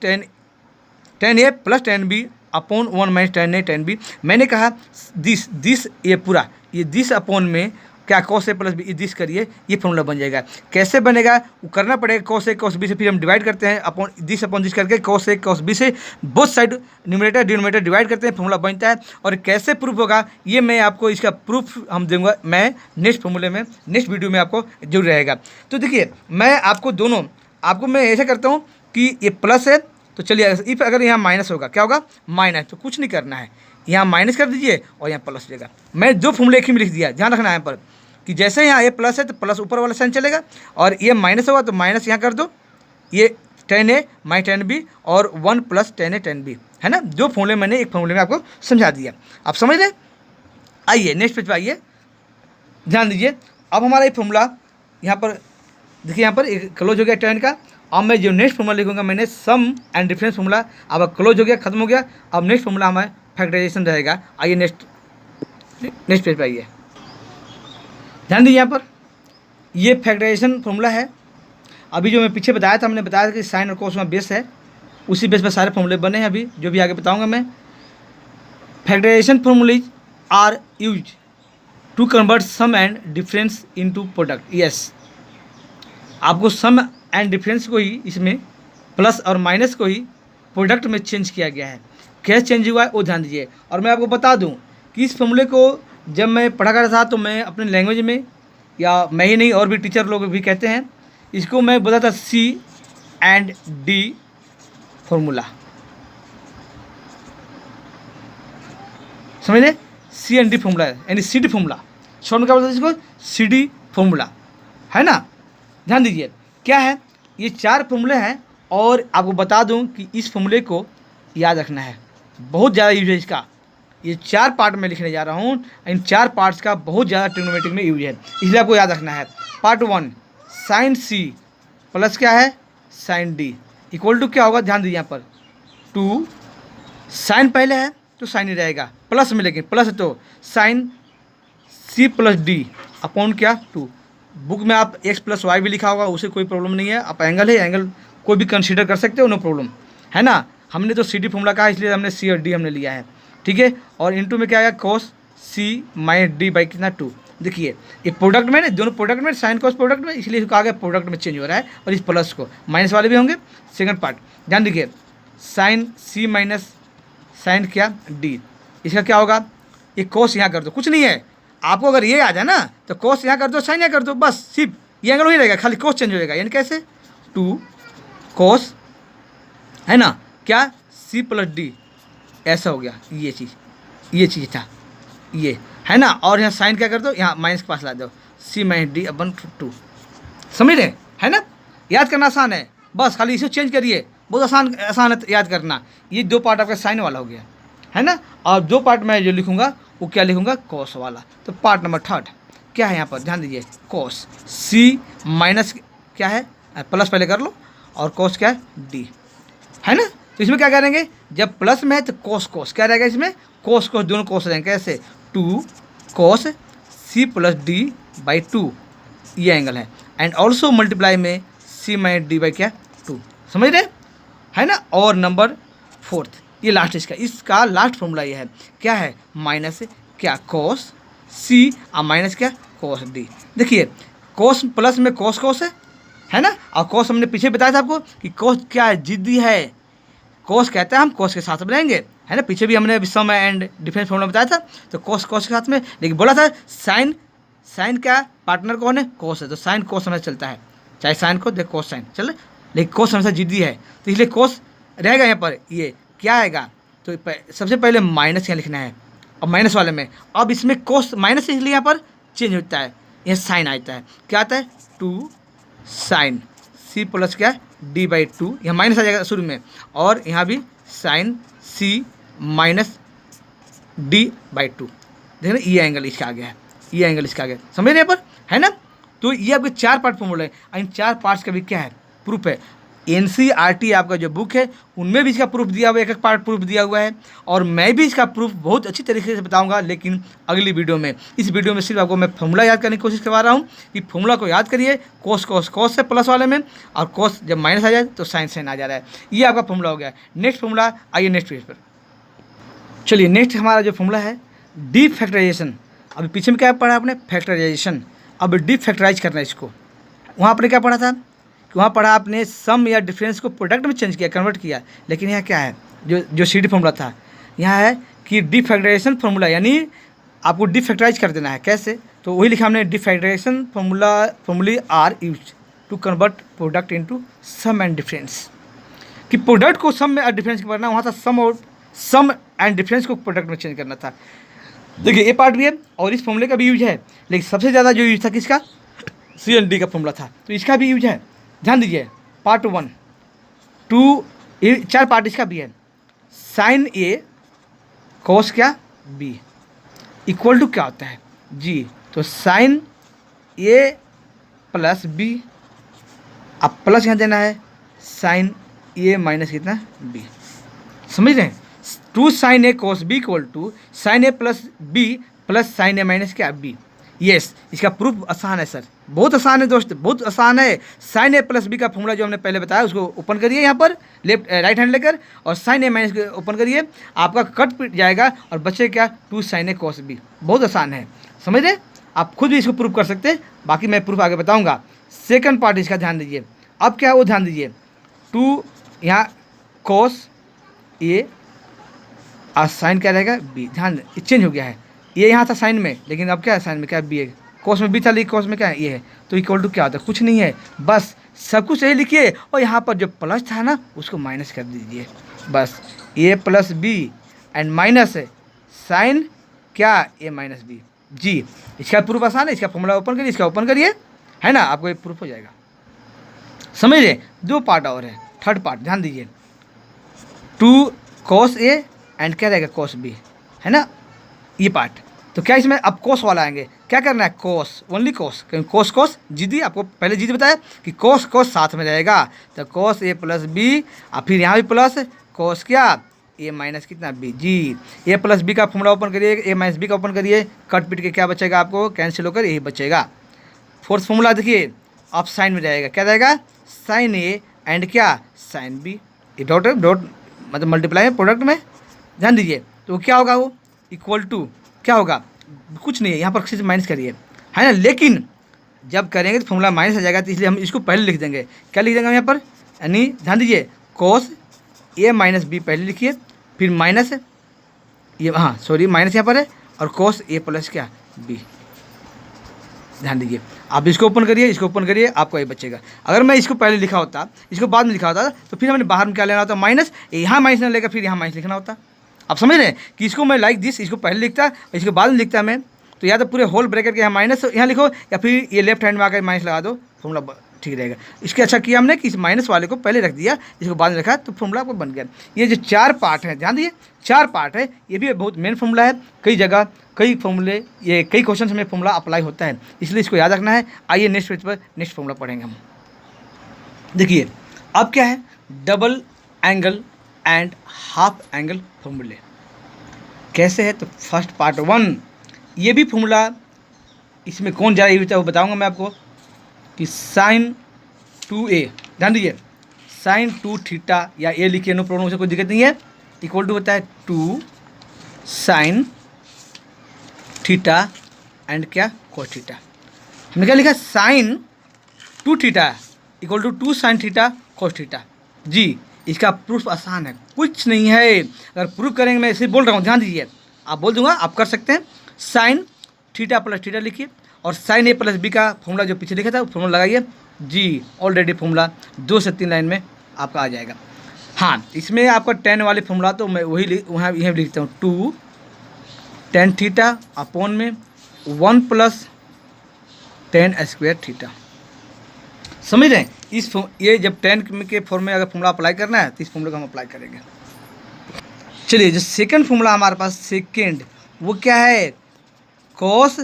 10 बी अपॉन 1 माइनस 10 ए 10 बी। मैंने कहा दिस ये पूरा ये दिस अपॉन में क्या cos A plus B this करिए, ये फॉर्मूला बन जाएगा। कैसे बनेगा वो करना पड़ेगा, कॉस ए कॉस बी से फिर हम डिवाइड करते हैं अपॉन दिस करके कॉस ए कॉस बी से both side numerator denominator divide करते हैं, फॉर्मूला बनता है। और कैसे प्रूफ होगा ये मैं आपको इसका प्रूफ हम दूंगा मैं नेक्स्ट फॉर्मूले में, नेक्स्ट वीडियो में आपको जरूर रहेगा। तो देखिए मैं आपको दोनों आपको मैं ऐसा करता हूँ कि ये प्लस है तो चलिए, इफ अगर यहाँ माइनस होगा क्या होगा माइनस, तो कुछ नहीं करना है, यहाँ माइनस कर दीजिए और यहाँ प्लस देगा। मैं दो फॉर्मूले एक ही में लिख दिया, ध्यान रखना है यहाँ पर कि जैसे यहाँ ए प्लस है तो प्लस ऊपर वाला साइन चलेगा, और ये माइनस होगा तो माइनस यहाँ कर दो, ये 10 ए माइनस 10 बी और 1 प्लस 10 ए 10 बी है ना। दो फॉर्मूले मैंने एक फॉर्मूले में आपको समझा दिया, आप समझ रहे। आइए नेक्स्ट पेज पर आइए, ध्यान दीजिए। अब हमारा ये फॉर्मूला यहाँ पर देखिए, यहाँ पर एक क्लोज हो गया 10 का। अब मैं जो नेक्स्ट फॉर्मूला लिखूंगा मैंने सम एंड डिफरेंस फॉर्मूला, अब क्लोज हो गया, खत्म हो गया। अब नेक्स्ट फॉर्मूला हमारा फैक्टराइजेशन रहेगा। आइए नेक्स्ट पेज पर आइए, ध्यान दीजिए। यहाँ पर ये फैक्टराइजेशन फॉर्मूला है। अभी जो मैं पीछे बताया था, हमने बताया था कि साइन और कोस में बेस है, उसी बेस पर सारे फॉर्मूले बने हैं। अभी जो भी आगे बताऊंगा मैं। Factorization formulas are use to convert sum and difference into product. Yes, आपको सम एंड डिफरेंस को ही इसमें प्लस और माइनस को ही प्रोडक्ट में चेंज किया गया है। कैसे चेंज हुआ है वो ध्यान दीजिए। और मैं आपको बता दूं कि इस फॉर्मूले को जब मैं पढ़ा करता था तो मैं अपने लैंग्वेज में, या मैं ही नहीं और भी टीचर लोग भी कहते हैं, इसको मैं बोलता था सी एंड डी फॉर्मूला। समझ रहे, सी एंड डी फॉर्मूला यानी सी डी फॉर्मूला, शॉर्ट में क्या बोलते हैं इसको, सी डी फॉर्मूला है ना। ध्यान दीजिए क्या है, ये 4 फॉर्मूले हैं। और आपको बता दूं कि इस फॉर्मूले को याद रखना है, बहुत ज़्यादा यूज है इसका। ये 4 पार्ट में लिखने जा रहा हूँ, इन 4 पार्ट्स का बहुत ज़्यादा ट्रिग्नोमेट्रिक में यूज है, इसलिए आपको याद रखना है। पार्ट 1 साइन सी प्लस क्या है साइन डी इक्वल टू क्या होगा, ध्यान दीजिए यहाँ पर 2, साइन पहले है तो साइन ही रहेगा प्लस में, लेकिन प्लस है तो sine C plus D upon क्या 2। बुक में आप एक्स प्लस वाई भी लिखा होगा, उसे कोई प्रॉब्लम नहीं है। आप एंगल है, एंगल कोई भी कंसीडर कर सकते हो, नो प्रॉब्लम है ना। हमने तो सी डी फॉर्मूला कहा इसलिए हमने सी और डी हमने लिया है, ठीक है। और इनटू में क्या आएगा cos C minus D by कितना 2। देखिए ये प्रोडक्ट में ना, दोनों प्रोडक्ट में, साइन कॉस प्रोडक्ट में, इसलिए कहा गया प्रोडक्ट में चेंज हो रहा है। और इस प्लस को माइनस वाले भी होंगे। सेकंड पार्ट ध्यान देखिए, साइन सी माइनस साइन क्या डी, इसका क्या होगा, ये कॉस यहाँ कर दो, कुछ नहीं है। आपको अगर ये आ जाए ना तो कॉस यहाँ कर दो, साइन यहाँ कर दो, बस सिर्फ ये एंगल ही रहेगा, खाली कॉस चेंज हो जाएगा। यानी कैसे 2 कॉस है ना क्या सी प्लस डी, ऐसा हो गया। ये चीज़ था ये है ना। और यहाँ साइन क्या कर दो, यहाँ माइनस के पास ला दो, सी माइनस डी अपन 2। समझ रहे है ना, याद करना आसान है, बस खाली इसे चेंज करिए, बहुत आसान है याद करना। ये 2 पार्ट आपका साइन वाला हो गया है ना। और 2 पार्ट मैं जो लिखूंगा वो क्या लिखूंगा, कॉस वाला। तो पार्ट नंबर 3 क्या है यहाँ पर, ध्यान दीजिए, कॉस सी माइनस क्या है प्लस पहले कर लो, और कॉस क्या है डी है ना। तो इसमें क्या करेंगे, जब प्लस में है तो कॉस क्या रहेगा, इसमें कॉस दोनों कॉस रहेंगे। कैसे 2 cos C plus D by 2, ये एंगल है। एंड ऑल्सो मल्टीप्लाई में सी माइनस डी बाई क्या 2। समझ रहे है ना। और नंबर 4 ये लास्ट इसका लास्ट फॉर्मूला ये है, क्या है माइनस क्या कॉस सी और माइनस क्या कॉस डी। देखिए कॉस प्लस में कॉस है, है ना। और कॉस हमने पीछे बताया था आपको कि कॉस क्या है, जिद्दी है। कॉस कहते हैं हम कॉस के साथ बनाएंगे, है ना। पीछे भी हमने सम एंड डिफरेंस फॉर्मूला बताया था, तो कॉस कॉस के साथ में। लेकिन बोला था साइन, साइन क्या पार्टनर कौन है, कॉस है, तो साइन कॉस हमेशा चलता है, चाहे साइन को देख कॉस साइन चले, लेकिन कॉस हमेशा जिद्दी है, तो इसलिए कॉस रहेगा यहाँ पर। ये क्या आएगा, तो सबसे पहले माइनस यहाँ लिखना है, और माइनस वाले में अब इसमें कॉस माइनस इसलिए यहाँ पर चेंज होता है, यह साइन आता है, क्या आता है 2 साइन सी प्लस क्या d/2, यहाँ माइनस आ जाएगा शुरू में, और यहाँ भी साइन सी माइनस d/2। देखना ये एंगल इसका आ गया है, ये एंगल इसका आ गया, समझ रहे हैं पर, है ना। तो ये आपके 4 पार्ट फॉर्मूला है, इन 4 पार्ट्स का भी क्या है, प्रूफ है। NCERT आपका जो बुक है उनमें भी इसका प्रूफ दिया हुआ है, एक पार्ट प्रूफ दिया हुआ है, और मैं भी इसका प्रूफ बहुत अच्छी तरीके से बताऊंगा, लेकिन अगली वीडियो में। इस वीडियो में सिर्फ आपको मैं फॉर्मूला याद करने की कोशिश करवा रहा हूँ कि फॉर्मूला को याद करिए, कॉस कॉस कॉस से प्लस वाले में, और कॉस जब माइनस आ जाए तो साइन साइन आ जा रहा है, ये आपका फॉर्मूला हो गया। नेक्स्ट फॉर्मूला, आइए नेक्स्ट पेज पर चलिए। नेक्स्ट हमारा जो फॉर्मूला है डी फैक्टराइजेशन। अभी पीछे में क्या पढ़ा आपने, फैक्टराइजेशन, अब डी फैक्टराइज करना है इसको। वहाँ आपने क्या पढ़ा था, वहाँ पढ़ा आपने सम या डिफरेंस को प्रोडक्ट में चेंज किया, कन्वर्ट किया, लेकिन यहाँ क्या है, जो CD फॉर्मूला था, यहाँ है कि डी फैक्टराइजेशन फॉर्मूला, यानी आपको डी फैक्टराइज कर देना है। कैसे, तो वही लिखा हमने, the factorization formulae are use to convert product into sum and difference, कि प्रोडक्ट को सम में और डिफरेंस करना, वहाँ था सम एंड डिफरेंस को प्रोडक्ट में चेंज करना था। देखिए ये पार्ट भी है और इस फॉर्मूले का भी यूज है, लेकिन सबसे ज़्यादा जो यूज था किसका, CND का फॉर्मूला था, तो इसका भी यूज है। ध्यान दीजिए, पार्ट 1 2 ये 4 पार्ट इसका भी है। साइन ए कॉस क्या बी इक्वल टू क्या होता है जी, तो साइन ए प्लस बी, अब प्लस यहाँ देना है, साइन ए माइनस कितना बी, समझ रहे हैं। 2 sine A cos B equal to sine A plus B plus sine A minus क्या बी। यस, इसका प्रूफ आसान है सर, बहुत आसान है दोस्त, बहुत आसान है। साइन ए प्लस बी का फॉर्मूला जो हमने पहले बताया उसको ओपन करिए यहाँ पर लेफ्ट राइट हैंड लेकर, और साइन ए माइनस को ओपन करिए, आपका कट पिट जाएगा और बचे क्या 2 साइन ए कॉस बी। बहुत आसान है, समझ रहे, आप खुद भी इसको प्रूफ कर सकते हैं, बाकी मैं प्रूफ आगे बताऊँगा। सेकंड पार्ट इसका ध्यान दीजिए, अब क्या है वो ध्यान दीजिए, 2 यहाँ कॉस ए और साइन क्या रहेगा बी, ध्यान चेंज हो गया है, ये यहाँ था साइन में, लेकिन अब क्या है साइन में क्या बी है, कॉस में बी था, लेकिन कॉस में क्या है ये है, तो इक्वल टू क्या होता है, कुछ नहीं है, बस सब कुछ यही लिखिए, और यहाँ पर जो प्लस था ना उसको माइनस कर दीजिए, बस A plus B and minus sine क्या ए माइनस बी जी। इसका प्रूफ आसान है, इसका फॉर्मूला ओपन करिए, इसका ओपन करिए, है ना, आपको ये प्रूफ हो जाएगा, समझिए। 2 पार्ट और है, थर्ड पार्ट ध्यान दीजिए, 2 कॉस ए एंड क्या रहेगा कॉस बी, है ना, ये पार्ट। तो क्या इसमें अब कॉस वाला आएंगे, क्या करना है, कॉस ओनली कॉस, क्योंकि कॉस कॉस जीदी, आपको पहले जीदी बताया कि कॉस कॉस साथ में रहेगा, तो कॉस ए प्लस बी, और फिर यहाँ भी प्लस कॉस क्या ए माइनस कितना बी जी। ए प्लस बी का फॉर्मूला ओपन करिए, ए माइनस बी का ओपन करिए, कट पिट के क्या बचेगा आपको, कैंसिल होकर यही बचेगा। फोर्थ फॉर्मूला देखिए, अब साइन में रहेगा, क्या रहेगा साइन ए एंड क्या साइन बी, ये डॉट मतलब मल्टीप्लाई है प्रोडक्ट में, ध्यान दीजिए। तो क्या होगा वो इक्वल टू क्या होगा, कुछ नहीं है, यहाँ पर सिर्फ माइनस करिए, है ना, लेकिन जब करेंगे तो फॉर्मूला माइनस आ जाएगा, तो इसलिए हम इसको पहले लिख देंगे, क्या लिख देंगे हम यहाँ पर, यानी ध्यान दीजिए कॉस ए माइनस बी पहले लिखिए, फिर माइनस ये, हाँ सॉरी माइनस यहाँ पर है, और कॉस ए प्लस क्या बी, ध्यान दीजिए। आप इसको ओपन करिए, इसको ओपन करिए, आपको ये बचेगा। अगर मैं इसको पहले लिखा होता, इसको बाद में लिखा होता, तो फिर हमने बाहर में क्या लेना होता, माइनस, यहाँ माइनस ना लेकर फिर यहाँ माइनस लिखना होता। आप समझ रहे हैं कि इसको मैं लाइक दिस, इसको पहले लिखता और इसको बाद में लिखता मैं, तो या तो पूरे होल ब्रैकेट के यहाँ माइनस यहाँ लिखो, या फिर ये लेफ्ट हैंड में आकर माइनस लगा दो, फॉर्मूला ठीक रहेगा। इसके अच्छा किया हमने कि इस माइनस वाले को पहले रख दिया, इसको बाद में रखा, तो फॉर्मूला आपको बन गया। ये जो 4 पार्ट हैं, ध्यान दीजिए 4 पार्ट है, ये भी बहुत मेन फॉर्मूला है, कई जगह कई फॉर्मूले, ये कई क्वेश्चन में फॉर्मूला अप्लाई होता है, इसलिए इसको याद रखना है। आइए नेक्स्ट पेज पर नेक्स्ट फॉर्मूला पढ़ेंगे हम। देखिए अब क्या है, double angle and half angle फॉर्मूले कैसे है, तो फर्स्ट पार्ट 1, ये भी फॉर्मूला, इसमें कौन ज़्यादा यूज होता है वो बताऊंगा मैं आपको, कि साइन 2a, ध्यान दीजिए साइन 2 थीटा, या ए लिखिए नो प्रॉब्लम, उसे कोई दिक्कत नहीं है, इक्वल टू होता है 2 साइन थीटा एंड क्या कोस थीटा। हमने क्या लिखा, sine 2 theta equal to 2 sine theta cos theta. जी, इसका प्रूफ आसान है, कुछ नहीं है। अगर प्रूफ करेंगे, मैं ऐसे बोल रहा हूँ, ध्यान दीजिए, आप बोल दूंगा, आप कर सकते हैं। साइन थीटा प्लस थीटा लिखिए और साइन ए प्लस बी का फॉर्मूला जो पीछे लिखा था वो फॉर्मूला लगाइए। जी, ऑलरेडी फॉर्मूला 2 से 3 लाइन में आपका आ जाएगा। हाँ, इसमें आपका टेन वाले फॉर्मूला तो मैं वही वहाँ यहीं लिखता हूँ, 2 tan थीटा अपॉन में 1 प्लस tan स्क्वायर थीटा। समझ रहे हैं? ये जब टेन के फॉर्म में अगर फॉर्मूला अप्लाई करना है तो इस फॉर्मूले को हम अप्लाई करेंगे। चलिए, जो सेकंड फॉर्मूला हमारे पास सेकंड, वो क्या है? cos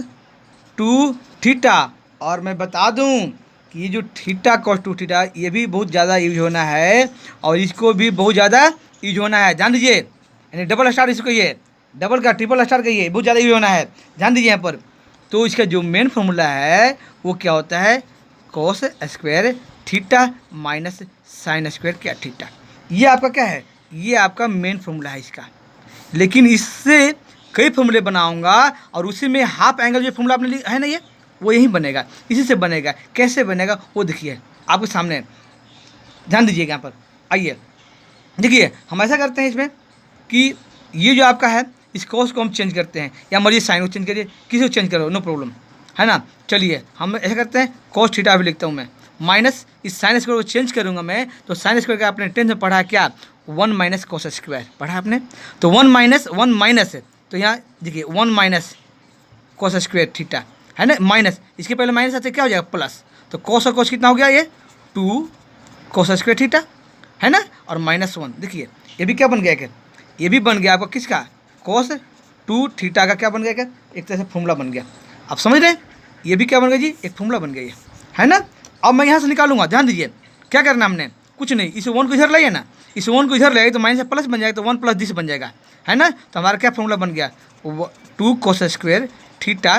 2 theta. और मैं बता दूं कि ये जो थीटा cos 2 थीटा, ये भी बहुत ज़्यादा यूज होना है और इसको भी बहुत ज़्यादा यूज होना है। ध्यान दीजिए, यानी डबल स्टार इसको कहिए, डबल का ट्रिपल स्टार कहिए, बहुत ज़्यादा यूज होना है। ध्यान दीजिए यहाँ पर। तो इसका जो मेन फॉर्मूला है वो क्या होता है? cos square theta minus sine square क्या थीटा। ये आपका क्या है? ये आपका मेन फॉर्मूला है इसका। लेकिन इससे कई फॉर्मूले बनाऊंगा और उसी में हाफ एंगल जो फॉर्मूला आपने है ना, ये वो यही बनेगा, इसी से बनेगा। कैसे बनेगा वो देखिए आपके सामने, ध्यान दीजिएगा यहाँ पर। आइए देखिए, हम ऐसा करते हैं इसमें कि ये जो आपका है इस cos को हम चेंज करते हैं, या मर्जी साइन को चेंज करिए, किसी को चेंज करो, नो प्रॉब्लम, है ना। चलिए हम ऐसा करते हैं, cos थीटा भी लिखता हूँ मैं, माइनस इस साइन स्क्वायर को चेंज करूँगा मैं। तो साइन स्क्वायर का आपने 10th में पढ़ा क्या? 1 माइनस cos स्क्वायर पढ़ा आपने। तो 1 माइनस है, तो यहाँ देखिए 1 माइनस cos स्क्वायर थीटा, है ना, माइनस, इसके पहले माइनस आते क्या हो जाएगा? प्लस। तो cos और cos कितना हो गया? ये 2 cos स्क्वायर थीटा, है ना, और -1। देखिए ये भी क्या बन गया? क्या ये भी बन गया आपका किसका? cos 2 थीटा का क्या बन गया? क्या एक तरह से फॉर्मूला बन गया। आप समझ रहे हैं? ये भी क्या बन गया जी? एक फॉर्मूला बन गया, है ना। अब मैं यहाँ से निकालूंगा, ध्यान दीजिए क्या करना हमने, कुछ नहीं, इस 1 को इधर लाइए ना, इस 1 को इधर लाइए तो माइनस प्लस बन जाएगा, तो 1 प्लस दिस बन जाएगा, है ना। तो हमारा क्या फॉर्मूला बन गया? 2 cos स्क्वायर थीटा।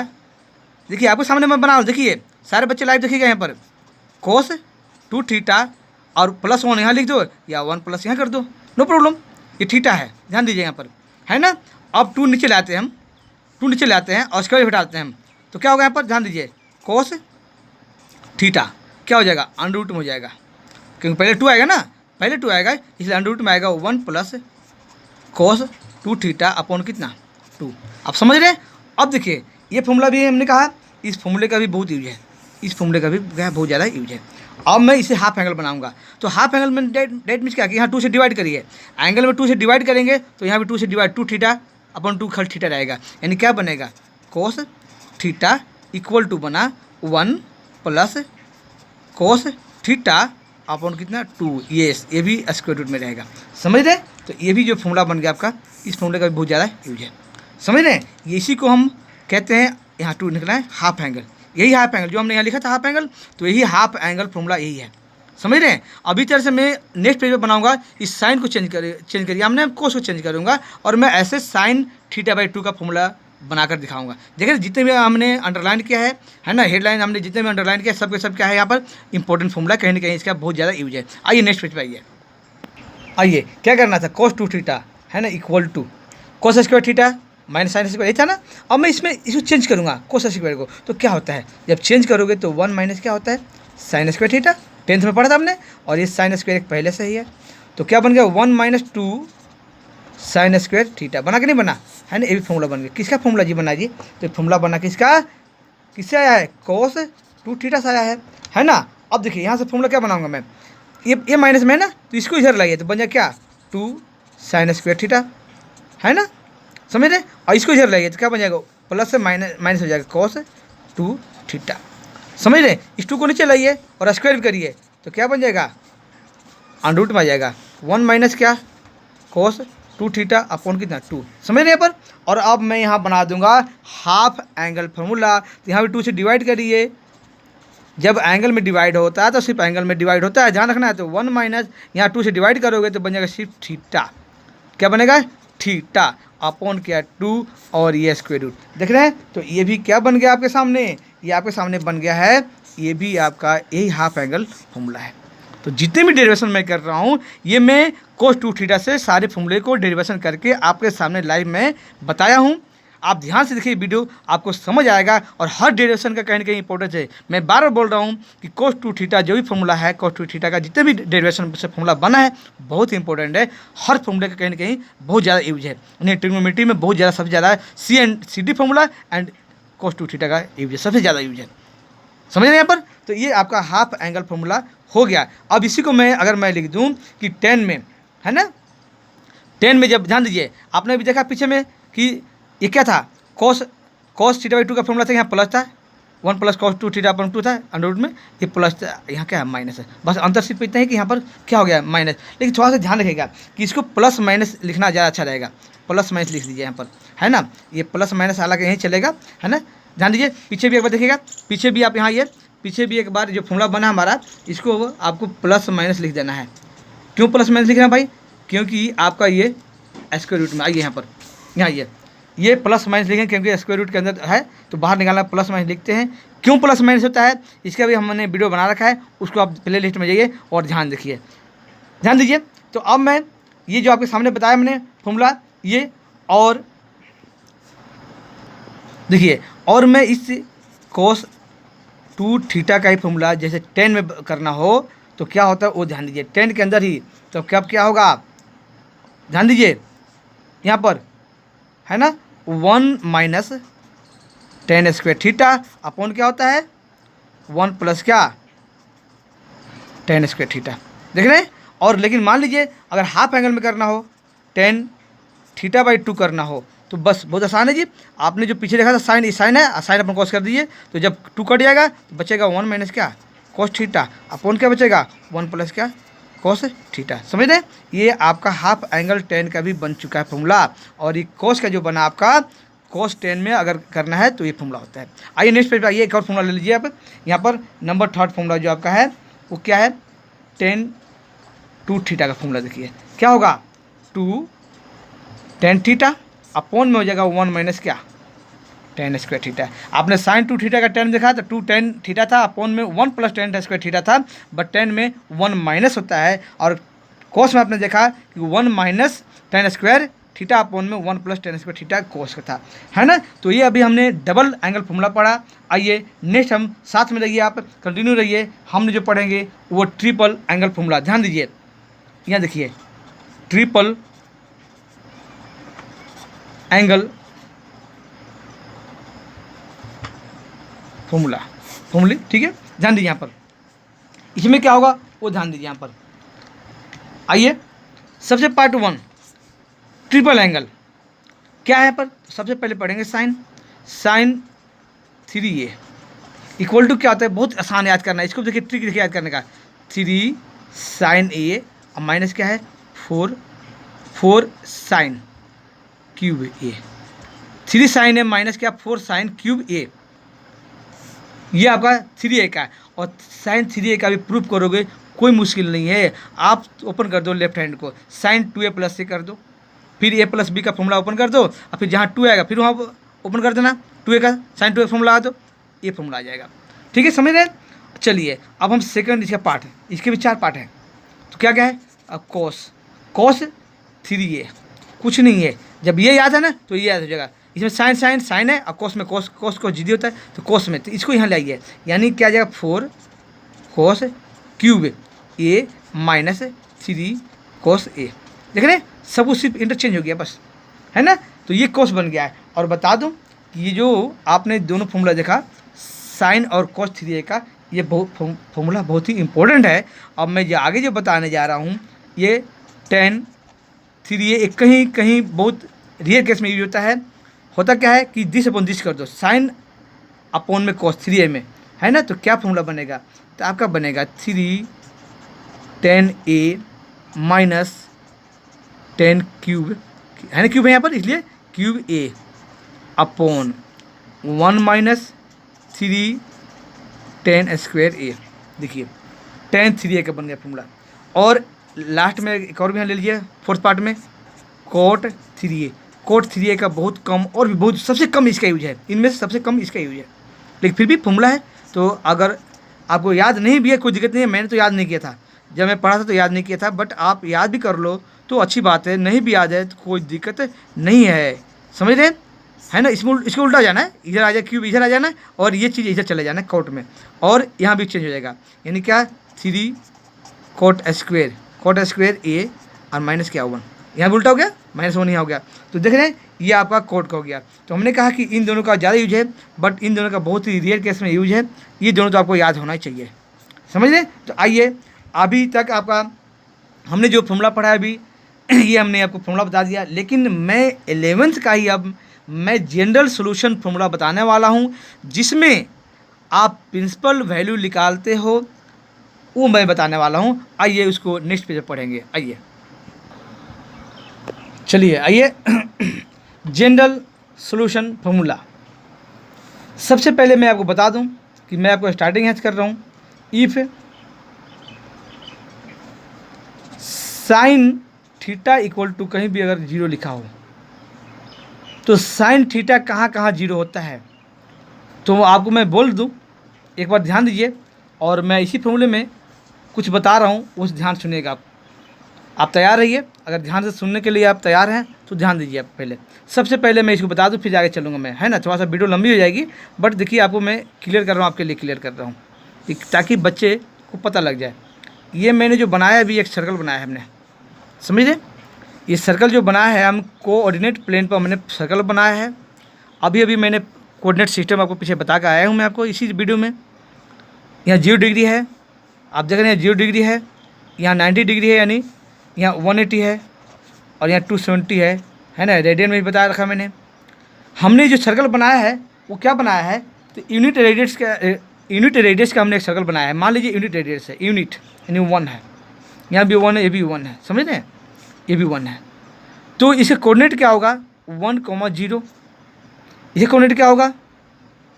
देखिए आपके सामने मैं बना रहा हूँ, देखिए सारे बच्चे लाइव देखिएगा यहाँ पर, cos 2 थीटा और +1 यहाँ लिख दो या 1 प्लस यहाँ कर दो, नो प्रॉब्लम। ये थीटा है, ध्यान दीजिए यहाँ पर, है ना। अब 2 नीचे लाते हैं हम, 2 नीचे लाते हैं और स्क्वायर हटाते हैं हम, तो क्या होगा यहाँ पर? ध्यान दीजिए, cos थीटा क्या हो जाएगा? अंडर रूट में हो जाएगा, क्योंकि पहले 2 आएगा ना, पहले 2 आएगा, इसलिए अंडर रूट में आएगा 1 प्लस cos 2 थीटा अपॉन कितना? 2। आप समझ रहे हैं? अब देखिए ये फॉर्मूला भी हमने कहा, इस फॉर्मूले का भी बहुत यूज है, इस फॉर्मूले का भी बहुत ज़्यादा यूज है। अब मैं इसे हाफ एंगल बनाऊंगा, तो हाफ एंगल में डेट मीन्स क्या कि यहाँ 2 से डिवाइड करिए, एंगल में 2 से डिवाइड करेंगे तो यहाँ भी 2 से डिवाइड, 2 थीटा अपॉन 2 खल थीटा रहेगा, यानी क्या बनेगा? cos थीटा इक्वल टू बना 1 प्लस cos थीटा अपॉन कितना? 2। ये भी स्क्वायर रूट में रहेगा, समझ रहे? तो ये भी जो फॉर्मूला बन गया आपका, इस फॉर्मूले का भी बहुत ज़्यादा यूज है, समझ रहे हैं? ये इसी को हम कहते हैं, यहाँ 2 निकला है हाफ एंगल, यही हाफ एंगल जो हमने यहाँ लिखा था हाफ एंगल, तो यही हाफ एंगल फॉर्मूला यही है, समझ रहे हैं? अभी तरह से मैं नेक्स्ट पेज पर बनाऊंगा, इस साइन को चेंज करिए, हमने cos को चेंज करूँगा और मैं ऐसे साइन θ/2 का फॉर्मूला बनाकर दिखाऊंगा। देखिए जितने भी हमने अंडरलाइन किया है ना, हेडलाइन हमने जितने भी अंडरलाइन किया सब के सब क्या है यहाँ पर? इंपॉर्टेंट फॉर्मूला, कहीं ना कहीं इसका बहुत ज़्यादा यूज है। आइए नेक्स्ट पेज पर आइए। आइए क्या करना था? cos 2 थीटा, है ना, equal to cos square theta minus sine square, यही था ना। अब मैं इसको चेंज करूँगा cos स्क्वायर को, तो क्या होता है? जब चेंज करोगे तो 1 माइनस क्या होता है? साइन स्क्वायर थीटा, 10th में पढ़ा था हमने, और ये साइन स्क्वायर एक पहले से ही है, तो क्या बन गया? 1 माइनस 2 साइन स्क्वायर थीटा। बना कि नहीं बना, है ना? ये भी फॉर्मूला बन गया। किसका फॉर्मूला जी बना जी? तो फॉर्मूला बना किसका? किससे आया है? cos 2 थीटा से आया है ना। अब देखिए यहाँ से फॉर्मूला क्या बनाऊंगा मैं, ये माइनस में है ना, तो इसको इधर लाइए तो बन जाए क्या? 2 साइन स्क्वायर थीटा, है ना, समझ रहे? और इसको इधर लाइए तो क्या बन जाएगा? प्लस से माइनस हो जाएगा cos 2 थीटा, समझ रहे? इस 2 को नीचे लाइए और स्क्वायर भी करिए तो क्या बन जाएगा? अंडर रूट में आ जाएगा 1 माइनस क्या? cos 2 थीटा अपॉन कितना? 2, समझ रहे हैं पर। और अब मैं यहाँ बना दूंगा हाफ एंगल फार्मूला, तो यहाँ भी 2 से डिवाइड करिए, जब एंगल में डिवाइड होता है तो सिर्फ एंगल में डिवाइड होता है, ध्यान रखना है। तो 1 माइनस यहाँ 2 से डिवाइड करोगे तो बन जाएगा सिर्फ थीटा, क्या बनेगा? थीटा अपॉन क्या? 2 और ये स्क्वायर रूट, देख रहे हैं? तो ये भी क्या बन गया आपके सामने? ये आपके सामने बन गया है, ये भी आपका यही हाफ एंगल फॉर्मूला है। तो जितने भी डेरिवेशन मैं कर रहा हूँ ये मैं cos 2 थीटा से सारे फॉर्मूले को डेरिवेशन करके आपके सामने लाइव में बताया हूँ। आप ध्यान से देखिए वीडियो, आपको समझ आएगा और हर डेरिवेशन का कहीं ना कहीं इंपॉर्टेंस है। मैं बार बार बोल रहा हूँ कि cos 2 थीटा जो भी फॉर्मूला है, cos 2 थीटा का जितने भी डेरिवेशन से फॉर्मूला बना है बहुत ही इंपॉर्टेंट है। हर फॉर्मूले का कहीं ना कहीं बहुत ज़्यादा यूज है, यानी ट्रिग्नोमेट्री में बहुत ज़्यादा, सबसे ज़्यादा C and C D formula and cos 2 theta का यूज है, सबसे ज़्यादा यूज है। समझ रहे हैं यहाँ पर? तो ये आपका हाफ एंगल फॉर्मूला हो गया। अब इसी को मैं अगर मैं लिख दूँ कि 10 में, है ना, 10 में जब ध्यान दीजिए, आपने भी देखा पीछे में कि ये क्या था, cos थीटा बाई 2 का फॉर्मूला था, यहाँ प्लस था, 1 प्लस cos 2 थीटा अपॉन 2 था, अंडर रूट में ये प्लस था, यहाँ क्या है माइनस है। बस अंतर सिर्फ इतना है कि यहाँ पर क्या हो गया माइनस। लेकिन थोड़ा सा ध्यान रखिएगा कि इसको प्लस माइनस लिखना ज़्यादा अच्छा रहेगा, प्लस माइनस लिख लीजिए यहाँ पर, है ना, ये प्लस माइनस हालांकि यहीं चलेगा, है ना। ध्यान दीजिए पीछे भी एक बार देखिएगा, पीछे भी आप यहाँ ये पीछे भी एक बार जो फॉर्मूला बना हमारा, इसको आपको प्लस माइनस लिख देना है। क्यों प्लस माइनस लिखना है भाई? क्योंकि आपका ये स्क्वायर रूट में आइए यहाँ पर, यहाँ ये प्लस माइनस लिखें क्योंकि स्क्वायर रूट के अंदर है, तो बाहर निकालना प्लस माइनस लिखते हैं। क्यों प्लस माइनस होता है इसका भी हमने वीडियो बना रखा है, उसको आप प्ले लिस्ट में जाइए और ध्यान देखिए, ध्यान दीजिए। तो अब मैं ये जो आपके सामने बताया मैंने फॉर्मूला, ये और देखिए, और मैं इस cos 2 थीटा का ही फॉर्मूला जैसे 10 में करना हो तो क्या होता है वो ध्यान दीजिए, 10 के अंदर ही, तो कब क्या होगा ध्यान दीजिए यहाँ पर, है ना, 1 माइनस 10 स्क्वायर थीटा अपॉन क्या होता है 1 प्लस क्या 10 स्क्वायर थीटा, देख रहे हैं। और लेकिन मान लीजिए अगर हाफ एंगल में करना हो, 10 थीटा बाई 2 करना हो, तो बस बहुत आसान है जी। आपने जो पीछे देखा था साइन, साइन है, साइन अपन कॉस कर दीजिए, तो जब 2 कट जाएगा तो बचेगा 1 माइनस क्या cos थीटा अपॉन क्या बचेगा 1 प्लस क्या cos थीटा। समझ रहे हैं? ये आपका हाफ एंगल 10 का भी बन चुका है फॉर्मूला, और ये cos का जो बना आपका cos 10 में अगर करना है तो ये फॉर्मूला होता है। आइए नेक्स्ट पेज पर आइए, एक और फॉर्मूला ले लीजिए आप। यहाँ पर नंबर 3 फॉर्मूला जो आपका है वो क्या है, 10 2 थीटा का फॉर्मूला देखिए क्या होगा, 2 10 थीटा अपॉन में हो जाएगा 1 माइनस क्या 10 स्क्वायर थीटा। आपने साइन 2 थीटा का 10 देखा तो 2 10 थीटा था, अपॉन में 1 प्लस 10 स्क्वायर थीटा था, बट 10 में 1 माइनस होता है, और कोस में आपने देखा कि 1 माइनस 10 स्क्वायर थीटा अपॉन में 1 प्लस 10 स्क्वायर थीटा कोस का था, है ना। तो ये अभी हमने डबल एंगल फॉर्मूला पढ़ा। आइए नेक्स्ट हम साथ में रहिए, आप कंटिन्यू रहिए, हमने जो पढ़ेंगे वो ट्रिपल एंगल फॉर्मूला। ध्यान दीजिए यहाँ देखिए, ट्रिपल एंगल फॉर्मूले, ठीक है। ध्यान दीजिए यहाँ पर इसमें क्या होगा वो ध्यान दीजिए यहाँ पर। आइए सबसे पार्ट 1 ट्रिपल एंगल क्या है पर सबसे पहले पढ़ेंगे साइन 3a इक्वल टू क्या होता है, बहुत आसान याद करना है इसको। देखिए ट्रिक देखिए याद करने का, 3 साइन a और माइनस क्या है 4 sine cube a, 3 sine a minus क्या 4 साइन क्यूब a, ये आपका 3a का है। और साइन 3a का भी प्रूफ करोगे कोई मुश्किल नहीं है। आप ओपन कर दो लेफ्ट हैंड को, साइन 2a प्लस से कर दो, फिर a प्लस b का फॉर्मूला ओपन कर दो, और फिर जहाँ 2 आएगा फिर वहाँ ओपन कर देना 2a का साइन 2a फॉर्मूला आ दो, ये फॉर्मूला आ जाएगा। ठीक है, समझ रहे हैं? चलिए अब हम सेकंड इसका पार्ट है, इसके भी 4 पार्ट हैं। तो क्या क्या है, अब cos 3a कुछ नहीं है, जब ये याद है ना तो ये याद हो जाएगा। इसमें साइन है, और कोस में कोस को जीदी होता है, तो कोस में तो इसको यहाँ लाइए, यानी क्या आ जाएगा 4 cos cube a minus 3 cos a। देख रहे हैं सब कुछ सिर्फ इंटरचेंज हो गया बस, है ना। तो ये कोस बन गया है। और बता दूं कि ये जो आपने दोनों फॉर्मूला देखा साइन और कोस 3a का, ये फॉर्मूला बहुत ही इंपॉर्टेंट है। अब मैं जो आगे जो बताने जा रहा हूँ ये 10 3a एक कहीं बहुत रियर केस में यूज होता है। होता क्या है कि दिस अपॉन दिस कर दो, साइन अपॉन में cos 3a में, है ना। तो क्या फॉर्मूला बनेगा, तो आपका बनेगा 3 10a माइनस 10 क्यूब, है ना, क्यूब है यहाँ पर इसलिए cube a upon 1 minus 3 10 square a। देखिए tan 3a का बन गया फॉर्मूला। और लास्ट में एक और भी यहाँ ले लीजिए फोर्थ पार्ट में cot 3a का बहुत कम, और भी बहुत सबसे कम इसका यूज है, इनमें से सबसे कम इसका यूज है, लेकिन फिर भी फॉर्मूला है। तो अगर आपको याद नहीं भी है कोई दिक्कत नहीं है, मैंने तो याद नहीं किया था, जब मैं पढ़ा था तो याद नहीं किया था, बट आप याद भी कर लो तो अच्छी बात है, नहीं भी याद है तो कोई दिक्कत नहीं है। समझ रहे हैं? है ना, इसको उल्टा जाना है, इधर आ जाए क्यूब इधर आ जाना है और ये चीज़ इधर चले जाना है कोट में, और यहाँ भी चेंज हो जाएगा, यानी क्या 3 कोट स्क्वेयर ए और माइनस क्या 1, यहाँ भी उल्टा हो गया, -1 यहाँ हो गया। तो देख रहे हैं ये आपका कोट का हो गया। तो हमने कहा कि इन दोनों का ज़्यादा यूज है, बट इन दोनों का बहुत ही रेयर केस में यूज है, ये दोनों तो आपको याद होना ही चाहिए, समझ रहे। तो आइए, अभी तक आपका हमने जो फॉर्मूला पढ़ा है अभी ये हमने आपको फॉर्मूला बता दिया, लेकिन मैं 11th का ही अब मैं जनरल सॉल्यूशन फॉर्मूला बताने वाला हूँ, जिसमें आप प्रिंसिपल वैल्यू निकालते हो, वो मैं बताने वाला हूँ। आइए उसको नेक्स्ट पेज पर पढ़ेंगे। आइए चलिए आइए जनरल सॉल्यूशन फॉर्मूला। सबसे पहले मैं आपको बता दूं कि मैं आपको स्टार्टिंग यहाँ से कर रहा हूँ। If sine theta equal to, कहीं भी अगर 0 लिखा हो तो साइन थीटा कहाँ कहाँ 0 होता है, तो आपको मैं बोल दूं, एक बार ध्यान दीजिए, और मैं इसी फॉर्मूले में कुछ बता रहा हूँ, उस ध्यान सुनिएगा। आप तैयार रहिए, अगर ध्यान से सुनने के लिए आप तैयार हैं तो ध्यान दीजिए। आप पहले, सबसे पहले मैं इसको बता दूं, फिर आगे चलूँगा मैं, है ना। थोड़ा सा वीडियो लंबी हो जाएगी, बट देखिए आपको मैं क्लियर कर रहा हूँ, आपके लिए क्लियर कर रहा हूँ, ताकि बच्चे को पता लग जाए। ये मैंने जो बनाया अभी एक सर्कल बनाया है हमने, समझ रहे। ये सर्कल जो बनाया है हम कोऑर्डिनेट प्लेन पर हमने सर्कल बनाया है। अभी मैंने कोऑर्डिनेट सिस्टम आपको पीछे बता के आया हूँ मैं आपको इसी वीडियो में। यहाँ 0 डिग्री है, आप देख रहे हैं 0 डिग्री है, यहाँ 90 डिग्री है, यानी यहाँ 180 है, और यहाँ 270 है ना, रेडियन में भी बता रखा मैंने। हमने जो सर्कल बनाया है वो क्या बनाया है, तो यूनिट रेडियस का हमने एक सर्कल बनाया है। मान लीजिए यूनिट रेडियस है, यूनिट यानी 1 है, यहाँ भी 1 है, ये भी 1 है, समझ रहे हैं, ये भी 1 है। तो इसे कोऑर्डिनेट क्या होगा 1,0, इसे कोऑर्डिनेट क्या होगा,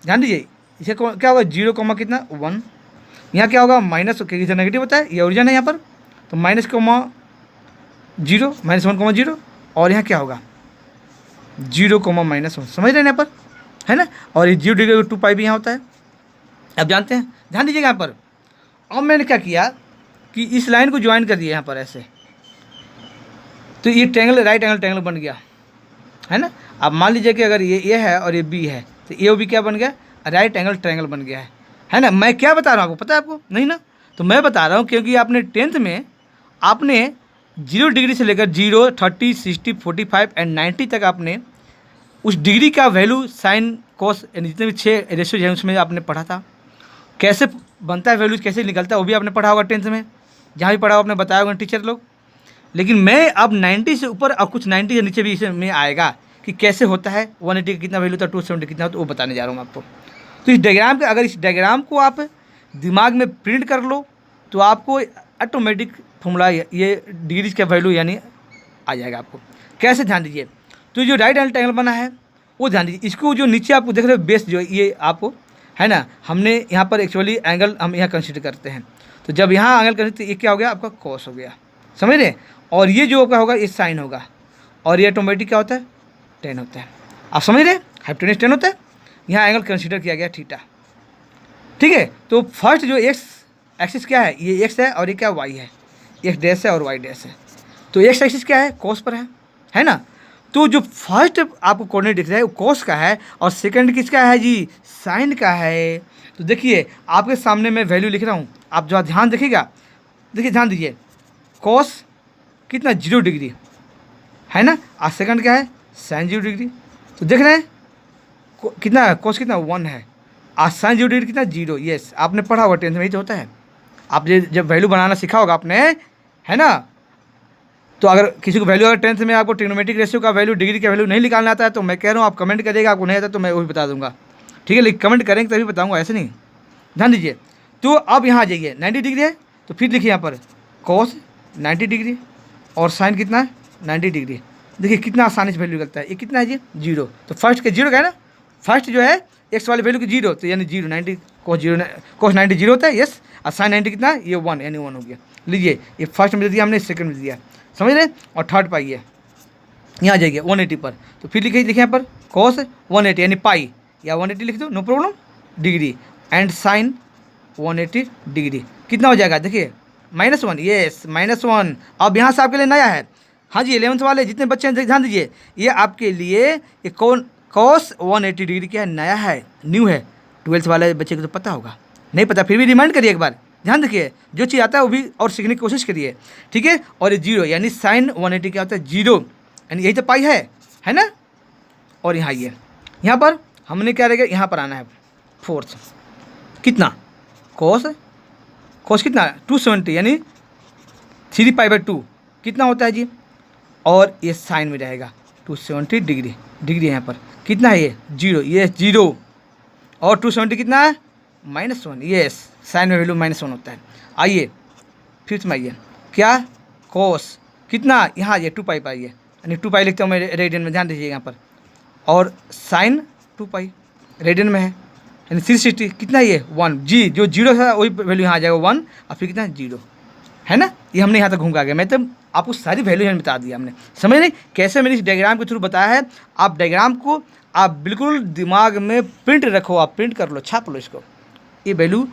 ध्यान दीजिए, इसे क्या होगा 0, कितना 1, यहाँ क्या होगा माइनस, क्योंकि इधर नेगेटिव होता है, ये ओरिजिन है यहाँ पर, तो -0, -1,0, और यहाँ क्या होगा 0, -1, समझ रहे हैं यहाँ पर, है ना। और ये 0 डिग्री 2π भी यहाँ होता है, आप जानते हैं। ध्यान दीजिएगा यहाँ पर। अब मैंने क्या किया कि इस लाइन को ज्वाइन कर दिया यहाँ पर ऐसे, तो ये ट्रायंगल, राइट एंगल ट्रायंगल बन गया, है ना। अब मान लीजिए कि अगर ये ए है और ये बी है, तो ए और बी क्या बन गया, राइट एंगल ट्रायंगल बन गया है ना। मैं क्या बता रहा हूँ आपको पता है आपको, नहीं ना, तो मैं बता रहा हूँ क्योंकि आपने 10th में आपने 0 डिग्री से लेकर 0, 30, 60, 45 एंड 90 तक आपने उस डिग्री का वैल्यू साइन कोस यानी जितने भी 6 रेशियो है उसमें आपने पढ़ा था। कैसे बनता है वैल्यूज, कैसे निकलता है, वो भी आपने पढ़ा होगा 10th में, जहाँ भी पढ़ा हो आपने बताया होगा टीचर लोग। लेकिन मैं अब 90 से ऊपर और कुछ 90 से नीचे भी इसमें आएगा कि कैसे होता है, 180 का कितना वैल्यू था, 270 कितना होता है, वो बताने जा रहा हूँ आपको। तो इस डायग्राम के, अगर इस डायग्राम को आप दिमाग में प्रिंट कर लो तो आपको ऑटोमेटिक फॉर्मूला ये डिग्रीज का वैल्यू यानी आ जाएगा आपको। कैसे, ध्यान दीजिए। तो जो राइट एंगल ट्रायंगल बना है वो ध्यान दीजिए, इसको जो नीचे आपको देख रहे हो बेस जो ये आपको है ना, हमने यहाँ पर एक्चुअली एंगल हम यहाँ कंसिडर करते हैं। तो जब यहाँ एंगल कंसिडर, तो ये क्या हो गया आपका कॉस हो गया, समझ रहे। और ये जो आपका होगा ये साइन होगा, और ये ऑटोमेटिक क्या होता है 10 होता है, आप समझ रहे, हाइपोटेन्यूज 10 होता है। यहाँ एंगल कंसिडर किया गया थीटा, ठीक है। तो फर्स्ट जो एक्स एक्सिस क्या है, ये एक्स है, और ये क्या वाई है, एक्स डैश है और वाई डैश है। तो एक्स एक्सिस क्या है, कॉस पर है ना। तो जो फर्स्ट आपको कोऑर्डिनेट दिख रहा है वो कॉस का है, और सेकंड किसका है जी, साइन का है। तो देखिए आपके सामने मैं वैल्यू लिख रहा हूँ, आप जो ध्यान देखिएगा, देखिए ध्यान दीजिए, कॉस कितना 0 डिग्री है ना, और सेकंड क्या है साइन 0 डिग्री। तो देख रहे हैं कितना कॉस कितना 1 है, और साइन 0 डिग्री कितना 0। यस, आपने पढ़ा होगा 10th में, ही तो होता है। आप जब वैल्यू बनाना सीखा होगा आपने, है ना। तो अगर किसी को वैल्यू, अगर 10th में आपको ट्रिग्नोमेट्रिक रेशियो का वैल्यू, डिग्री का वैल्यू नहीं निकालना आता है, तो मैं कह रहा हूँ आप कमेंट करिएगा, आपको नहीं आता तो मैं वो भी बता दूंगा, ठीक है। लेकिन कमेंट करेंगे तभी बताऊंगा, ऐसे नहीं, ध्यान दीजिए। तो अब यहाँ आ जाइए, 90 डिग्री है, तो फिर देखिए यहाँ पर कॉस 90 डिग्री और साइन कितना है 90 डिग्री। देखिए कितना आसानी से वैल्यू निकलता है। ये कितना है जी 0, तो फर्स्ट के 0 का है ना, फर्स्ट जो है एक्स वाले वैल्यू की 0, तो यानी 0 90 cos 90 0 होता है, यस। और साइन 90 कितना है, ये 1 यानी 1 हो गया। लीजिए ये फर्स्ट में दे दिया हमने, सेकंड में दिया, समझ रहे। और थर्ड पाई है, यहाँ जाइए 180 पर, तो फिर लिखिए यहाँ पर cos 180 यानी पाई, या 180 लिख दो, no problem, degree, and sine 180 degree कितना हो जाएगा, देखिए -1, यस -1। अब यहाँ से आपके लिए नया है, हाँ जी 11th वाले जितने बच्चे हैं ध्यान दीजिए, ये आपके लिए ये cos 180 डिग्री क्या है, नया है, न्यू है। 12th वाले बच्चे को तो पता होगा, नहीं पता फिर भी रिमाइंड करिए एक बार, ध्यान रखिए, जो चीज़ आता है वो भी और सीखने की कोशिश करिए, ठीक है। और ये जीरो यानी साइन 180 क्या होता है, जीरो, यानी यही तो पाई है ना। और यहाँ ये यहाँ पर हमने क्या रहेगा, यहाँ पर आना है फोर्थ, कितना कोस कितना 270 यानी 3π/2 कितना होता है जी। और ये साइन में रहेगा 270 डिग्री यहाँ पर कितना है, ये जीरो, ये जीरो, और 270 कितना है -1, ये साइन में वैल्यू -1 होता है। आइए फिर में आइए क्या, कोस कितना यहाँ ये 2π पाइए, यानी 2π लिखता हूँ मैं रेडियन में, ध्यान दीजिए यहाँ पर। और साइन 2π रेडियन में है, यानी 360 कितना ये 1, जी जो जीरो था वही वैल्यू यहाँ आ जाएगा 1, और फिर कितना जीरो, है ना। ये हमने यहाँ तक घूम के गया, मैं तो आपको सारी वैल्यू यहाँ बता दिया हमने, समझ नहीं कैसे मैंने इस डायग्राम के थ्रू बताया है। आप डायग्राम को आप बिल्कुल दिमाग में प्रिंट रखो, आप प्रिंट कर लो, छाप लो इसको, ये वैल्यू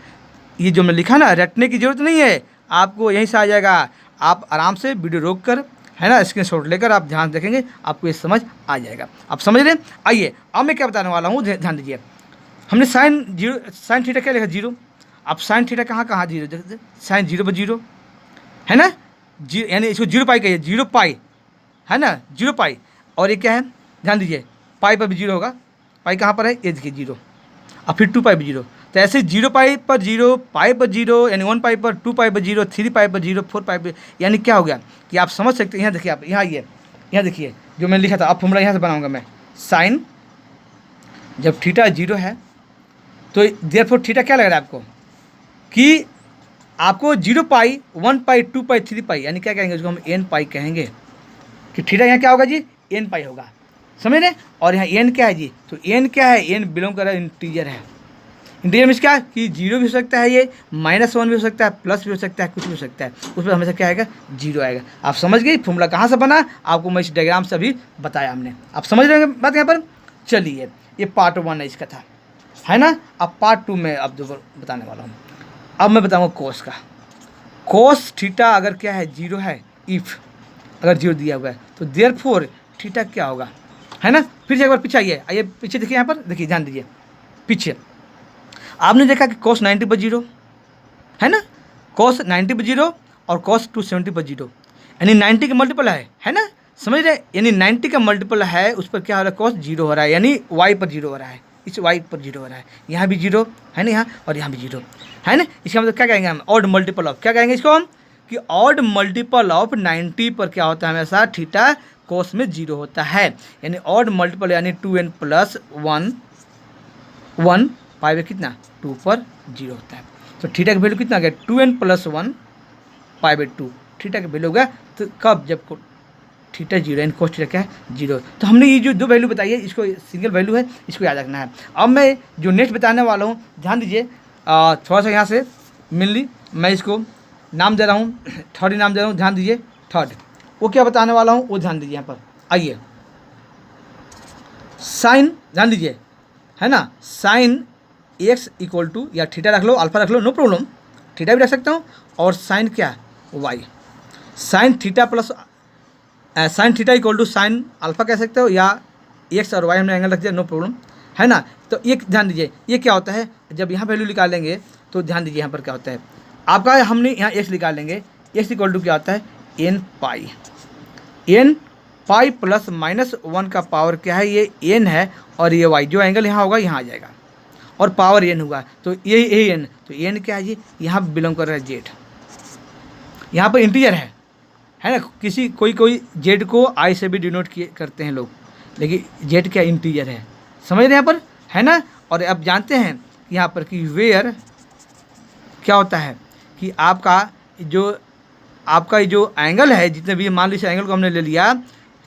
ये जो मैं लिखा ना, रटने की ज़रूरत नहीं है, आपको यहीं से आ जाएगा। आप आराम से वीडियो रोक कर, है ना, स्क्रीनशॉट लेकर आप ध्यान रखेंगे, आपको ये समझ आ जाएगा। आप समझ रहे हैं। आइए अब मैं क्या बताने वाला हूँ, ध्यान दीजिए। हमने साइन थीटा क्या लिखा, जीरो। अब साइन थीटा कहाँ जीरो, साइन 0/0 है ना, यानी इसको 0π कहिए, 0π है ना, 0π। और ये क्या है, ध्यान दीजिए, पाई पर भी जीरो होगा, पाई कहाँ पर है, ये देखिए जीरो, और फिर 2π/0। तो ऐसे 0π/0, π/0 यानी 1π पर, 2π/0, 3π/0, 4π, यानी क्या हो गया कि आप समझ सकते हैं। यहाँ देखिए, आप यहाँ आइए, यहाँ देखिए जो मैंने लिखा था, अब फॉर्मूला यहाँ से बनाऊंगा मैं। साइन जब थीटा 0 है तो देयरफॉर थीटा क्या लग रहा है आपको, कि आपको 0π, 1π, 2π, 3π, यानी क्या कहेंगे उसको हम nπ कहेंगे, कि थीटा यहाँ क्या होगा जी, nπ होगा, समझ रहे। और यहाँ n क्या है जी, तो n क्या है, n बिलोंग कर रहा है इंटीजर है। इंटीजर में क्या कि 0 भी हो सकता है, ये -1 भी हो सकता है, प्लस भी हो सकता है, कुछ भी हो सकता है, उस पर हमेशा क्या आएगा, 0 आएगा। आप समझ गए फॉर्मूला कहाँ से बना, आपको मैं इस डायग्राम से अभी बताया हमने, आप समझ रहे हैं बात यहाँ पर। चलिए ये पार्ट 1 है इसका था, है ना। अब पार्ट 2 में अब बताने वाला हूँ। अब मैं बताऊँगा कोस का। कोस थीटा अगर क्या है, 0 है, इफ़ अगर 0 दिया हुआ है तो देयरफॉर थीटा क्या होगा, है ना। फिर से एक बार पीछे आइए पीछे देखिए, यहाँ पर देखिए, ध्यान दीजिए पीछे। आपने देखा कि cos 90/0 है ना, cos 90/0 और cos 270/0 यानी 90 का मल्टीपल है ना, समझ रहे। यानी 90 का मल्टीपल है, उस पर क्या हो रहा है, cos 0 हो रहा है, यानी y पर 0 हो रहा है, इस y पर 0 हो रहा है, यहाँ भी 0 है ना, यहाँ और यहाँ भी 0 है ना। इसका मतलब क्या कहेंगे हम, ऑड मल्टीपल ऑफ, क्या कहेंगे इसको हम, कि ऑड मल्टीपल ऑफ 90 पर क्या होता है, हमेशा थीटा कोस में 0 होता है, यानी ऑड मल्टीपल यानी 2n + 1 पाई में कितना 2 पर 0 होता है। तो थीटा का वैल्यू कितना आ गया, 2n + 1 π/2 थीटा का वैल्यू होगा। तो कब, जब थीटा 0 एंड कोस थीटा क्या है, 0। तो हमने ये जो 2 वैल्यू बताई है, इसको सिंगल वैल्यू है, इसको याद रखना है। अब मैं जो नेक्स्ट बताने वाला हूँ, ध्यान दीजिए, थोड़ा सा यहाँ से मेनली मैं इसको नाम दे रहा हूँ, थर्ड नाम दे रहा हूँ, ध्यान दीजिए। थर्ड वो क्या बताने वाला हूँ, वो ध्यान दीजिए यहाँ पर। आइए साइन, ध्यान दीजिए, है ना, साइन x = या थीटा रख लो, अल्फा रख लो, नो प्रॉब्लम, थीटा भी रख सकता हूँ। और साइन क्या, y, sine theta = sine alpha कह सकते हो, या x और y हमने एंगल रख दिया, नो प्रॉब्लम, है ना। तो ये ध्यान दीजिए, ये क्या होता है, जब यहाँ वैल्यू निकालेंगे तो ध्यान दीजिए यहाँ पर क्या होता है आपका, हमने यहाँ x निकालेंगे, x = क्या होता है, nπ +-1 का पावर क्या है, ये n है, और ये y जो एंगल यहाँ होगा यहाँ आ जाएगा, और पावर n होगा, तो ये n, तो n क्या है जी, यहाँ बिलोंग कर रहा है z, यहाँ पर इंटीजर है ना। कोई z को i से भी डिनोट करते हैं लोग, लेकिन z क्या इंटीजर है, समझ रहे हैं यहाँ पर, है ना। और अब जानते हैं यहाँ पर कि वेयर क्या होता है, कि आपका जो एंगल है, जितने भी मान लीजिए एंगल को हमने ले लिया,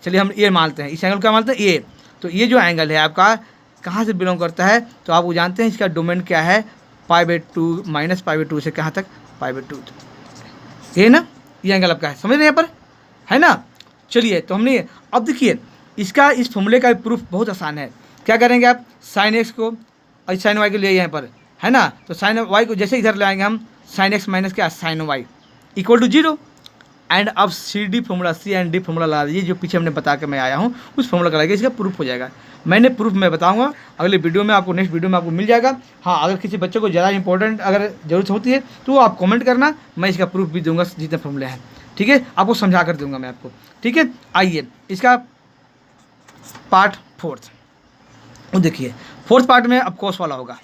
चलिए हम ये मानते हैं, इस एंगल क्या मानते हैं, ये। तो ये जो एंगल है आपका कहाँ से बिलोंग करता है, तो आप वो जानते हैं, इसका डोमेन क्या है, π/2 -π/2 से कहाँ तक, π/2, ये ना, ये एंगल आपका है, समझ रहे हैं यहाँ पर, है ना। चलिए तो हमने, अब देखिए इसका, इस फॉर्मूले का प्रूफ बहुत आसान है। क्या करेंगे आप, साइन x को और साइन y को लिए यहाँ पर, है ना। तो साइन y को जैसे इधर ले आएंगे हम, साइन x माइनस क्या, साइन y = 0, एंड अब C D formula, C and D formula ला दीजिए, जो पीछे हमने बता के मैं आया हूँ उस फॉर्मूला का लगाइए, इसका प्रूफ हो जाएगा। मैंने प्रूफ मैं बताऊंगा अगले वीडियो में आपको, नेक्स्ट वीडियो में आपको मिल जाएगा। हाँ, अगर किसी बच्चे को ज़्यादा इंपॉर्टेंट अगर ज़रूरत होती है तो आप कमेंट करना, मैं इसका प्रूफ भी दूंगा जितने फॉर्मूले हैं, ठीक है, आपको समझा कर दूंगा मैं आपको, ठीक है। आइए इसका पार्ट फोर्थ, वो देखिए फोर्थ पार्ट में अब कॉस वाला होगा।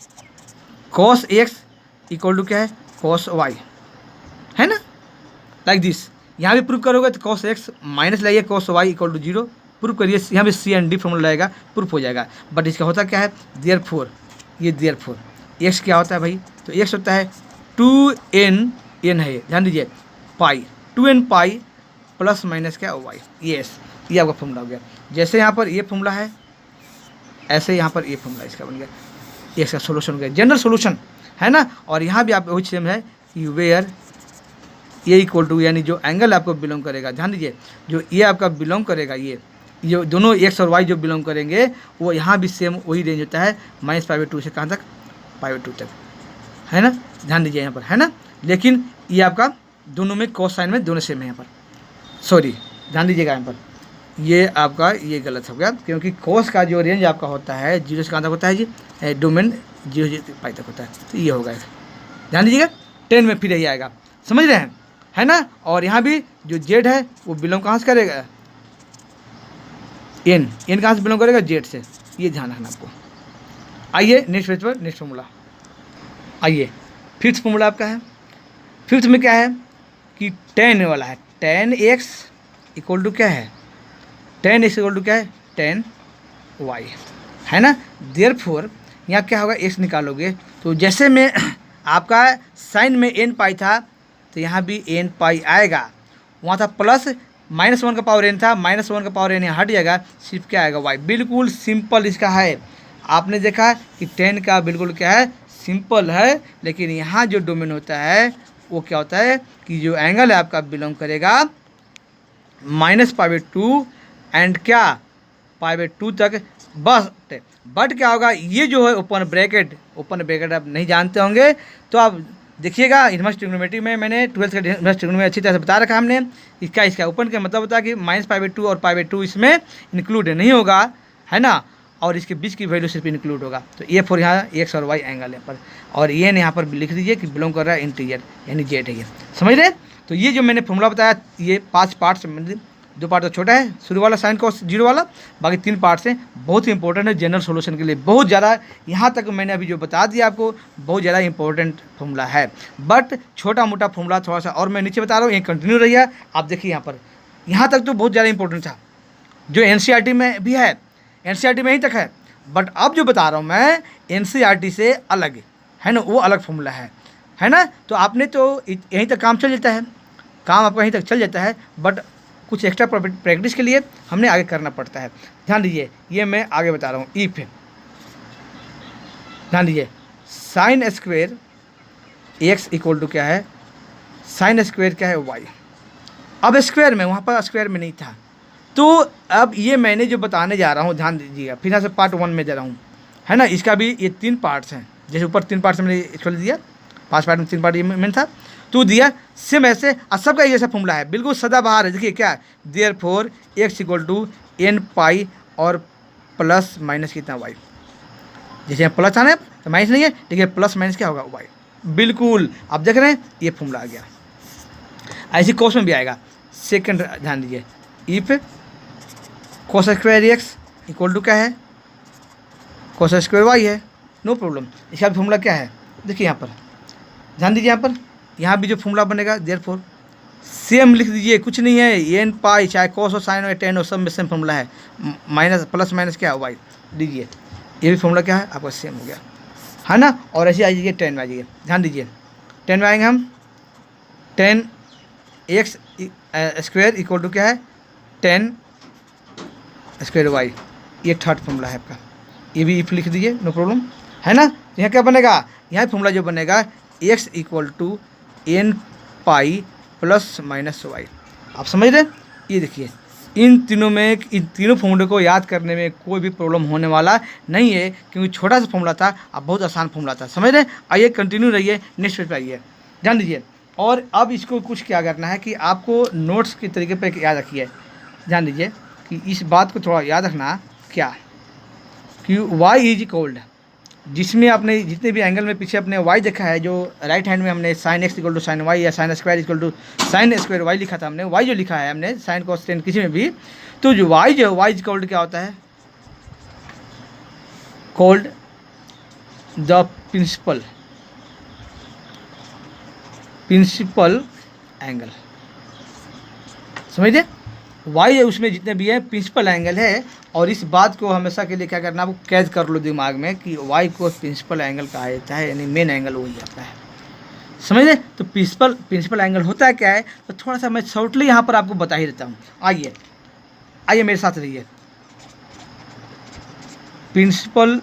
कॉस एक्स इक्वल टू क्या है, कॉस वाई, है ना, लाइक दिस। यहाँ भी प्रूफ करोगे तो कॉस एक्स माइनस लाइए cos Y equal to 0, proof करिए, यहाँ भी सी एंड डी फॉर्मूला लाएगा, प्रूफ हो जाएगा। बट इसका होता क्या है, देयरफॉर, ये देयरफॉर एक्स क्या होता है भाई, तो एक्स होता है 2n, n है, ध्यान दीजिए, पाई 2n पाई प्लस माइनस क्या वाई, यस, ये आपका फॉर्मूला हो गया। जैसे यहाँ पर ये फॉर्मूला है, ऐसे यहाँ पर ये फॉर्मूला इसका बन गया, ये इसका सोल्यूशन हो गया, जनरल सोल्यूशन, है ना। और यहाँ भी आप वही सेम है कि वेयर ये इक्वल टू, यानी जो एंगल आपको बिलोंग करेगा, ध्यान दीजिए, जो ये आपका बिलोंग करेगा, ये दोनों एक्स और वाई जो बिलोंग करेंगे वो यहाँ भी सेम वही रेंज होता है, -π/2 से कहाँ तक, π/2 तक, है ना, ध्यान दीजिए यहाँ पर, है ना। लेकिन ये आपका दोनों में कॉस साइन में दोनों सेम है यहाँ पर, सॉरी ध्यान दीजिएगा यहाँ पर, ये आपका ये गलत हो गया, क्योंकि कॉस का जो रेंज आपका होता है 0 से कहाँ तक होता है जी, डोमेन 0 से π तक होता है, तो ये होगा, ध्यान दीजिएगा 10 में फिर यही आएगा, समझ रहे हैं, है ना। और यहाँ भी जो जेड है वो बिलोंग कहाँ से करेगा, एन कहाँ से बिलोंग करेगा, जेड से, ये ध्यान रखना आपको। आइए नेक्स्ट पेज पर, नेक्स्ट फॉर्मूला, आइए फिफ्थ फॉर्मूला आपका है। फिफ्थ में क्या है कि tan वाला है, tan x इक्वल टू क्या है, tan x इक्वल टू क्या है, tan y, है ना। देयरफॉर यहाँ क्या होगा, x निकालोगे तो जैसे में आपका साइन में n पाई था तो यहाँ भी n पाई आएगा, वहाँ था प्लस -1 का पावर n था, -1 का पावर n यहाँ हट जाएगा, सिर्फ क्या आएगा y, बिल्कुल सिंपल इसका है। आपने देखा कि tan का बिल्कुल क्या है, सिंपल है, लेकिन यहाँ जो डोमेन होता है वो क्या होता है कि जो एंगल है आपका बिलोंग करेगा -π/2 एंड क्या π/2 तक, बट क्या होगा, ये जो है ओपन ब्रैकेट आप नहीं जानते होंगे तो आप देखिएगा, इनवर्स ट्रिग्नोमेट्री में मैंने 12th का इनवर्स ट्रिग्नोमेट्री अच्छी तरह से बता रखा हमने। इसका ओपन का मतलब होता है कि -π/2 और π/2 इसमें इंक्लूड नहीं होगा, है ना, और इसके बीच की वैल्यू सिर्फ इंक्लूड होगा। तो ये फोर यहाँ एक्स और वाई एंगल है पर, और ये यहाँ पर लिख दीजिए कि बिलोंग कर रहा है इंटीरियर, यानी जेड है ये, समझ रहे। तो ये जो मैंने फॉर्मूला बताया, ये 5 पार्ट्स, 2 पार्ट तो छोटा है, शुरू वाला साइन कॉस 0 वाला, बाकी 3 पार्ट्स हैं, बहुत ही इंपॉर्टेंट है जनरल सोल्यूशन के लिए, बहुत ज़्यादा, यहाँ तक मैंने अभी जो बता दिया आपको बहुत ज़्यादा इंपॉर्टेंट फॉर्मूला है। बट छोटा मोटा फॉर्मूला थोड़ा सा और मैं नीचे बता रहा हूँ, ये कंटिन्यू रही है। आप देखिए यहाँ पर, यहाँ तक तो बहुत ज़्यादा इंपॉर्टेंट था, जो NCERT में भी है, NCERT में यहीं तक है, बट अब जो बता रहा हूँ मैं NCERT से अलग है ना, वो अलग फॉर्मूला है ना। तो आपने तो यहीं तक काम चल जाता है, काम आपका यहीं तक चल जाता है, बट कुछ एक्स्ट्रा प्रैक्टिस के लिए हमने आगे करना पड़ता है। ध्यान दीजिए, ये मैं आगे बता रहा हूँ, इफ, ध्यान दीजिए, sine square X equal to क्या है, साइन स्क्वेयर क्या है वाई। अब स्क्वायर में, वहाँ पर स्क्वायर में नहीं था, तो अब ये मैंने जो बताने जा रहा हूँ, ध्यान दीजिएगा, फिर यहाँ से पार्ट 1 में जा रहा हूँ, है ना। इसका भी ये 3 पार्ट्स हैं, जैसे ऊपर 3 पार्ट्स मैंने इसको दिया, 5 पार्ट में 3 पार्ट ये मैंने था तो दिया, सेम ऐसे सबका ये जैसा फॉर्मूला है, बिल्कुल सदाबहार है। देखिए क्या, therefore X equal to n pi और प्लस माइनस कितना वाई, जैसे यहाँ प्लस आना है तो माइनस नहीं है, देखिए प्लस माइनस क्या होगा वाई, बिल्कुल आप देख रहे हैं ये फॉर्मूला आ गया। ऐसी कोस में भी आएगा। सेकंड ध्यान दीजिए, if cos square X equal to क्या है, कोस स्क्वायर वाई है, नो प्रॉब्लम। इसका फॉर्मूला क्या है, देखिए यहाँ पर ध्यान दीजिए, यहाँ भी जो फॉर्मूला बनेगा देयरफॉर सेम लिख दीजिए, कुछ नहीं है, n पाई चाहे कोस हो साइन हो टेन हो, सब में सेम फॉर्मूला है, माइनस प्लस माइनस क्या है वाई, दीजिए ये भी फॉर्मूला क्या है आपका सेम हो गया, है ना। और ऐसे आ जाइए 10 में आ जाइए, ध्यान दीजिए 10 में आएंगे हम, 10 एक्स स्क्वायर इक्वल टू क्या है 10 स्क्वायर वाई, ये थर्ड फॉर्मूला है आपका, ये भी इफ लिख दीजिए, नो प्रॉब्लम, है ना। यहाँ क्या बनेगा, यहाँ फॉर्मूला जो बनेगा X equal to n pi plus minus Y, आप समझ रहे हैं। ये देखिए, इन तीनों फॉर्मूले को याद करने में कोई भी प्रॉब्लम होने वाला नहीं है, क्योंकि छोटा सा फॉर्मूला था, अब बहुत आसान फॉर्मूला था, समझ रहे हैं। आइए कंटिन्यू रहिए, नेक्स्ट पेज पे आइए, ध्यान दीजिए। और अब इसको कुछ क्या करना है कि आपको नोट्स के तरीके पर याद रखिए, ध्यान दीजिए कि इस बात को थोड़ा याद रखना क्या कि वाई इज कोल्ड, जिसमें आपने जितने भी एंगल में पीछे अपने वाई देखा है, जो राइट हैंड में हमने sine x equal to sine y या sine square equal to sine square y लिखा था हमने, वाई जो लिखा है हमने साइन कॉस टेन किसी में भी, तो जो वाई जो वाई इज कोल्ड क्या होता है, कोल्ड द प्रिंसिपल एंगल, समझिए वाई उसमें जितने भी है प्रिंसिपल एंगल है। और इस बात को हमेशा के लिए क्या करना, आपको कैद कर लो दिमाग में कि वाई को प्रिंसिपल एंगल कहा जाता है, यानी मेन एंगल वही आता है, समझिए। तो प्रिंसिपल एंगल होता है क्या है, तो थोड़ा सा मैं शॉर्टली यहाँ पर आपको बता ही देता हूँ। आइए मेरे साथ रहिए। प्रिंसिपल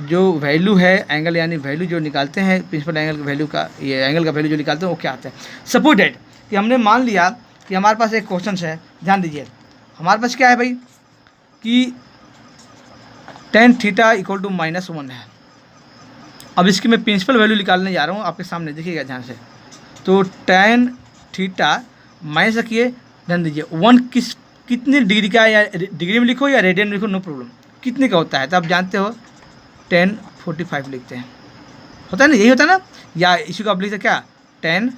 जो वैल्यू है एंगल, यानी वैल्यू जो निकालते हैं प्रिंसिपल एंगल का वैल्यू का, ये एंगल का वैल्यू जो निकालते हैं वो क्या आता है। सपोज डेट कि हमने मान लिया कि हमारे पास एक क्वेश्चन है, ध्यान दीजिए हमारे पास क्या है भाई कि tan थीटा इक्वल टू -1 है। अब इसकी मैं प्रिंसिपल वैल्यू निकालने जा रहा हूँ, आपके सामने देखिएगा ध्यान से। तो tan थीटा माइनस रखिए, ध्यान दीजिए 1 कितने डिग्री का है, या डिग्री में लिखो या रेडियन में लिखो, नो प्रॉब्लम, कितने का होता है तो आप जानते हो tan 45 लिखते हैं, होता है ना, यही होता है ना। या इसी को आप लिखते क्या, tan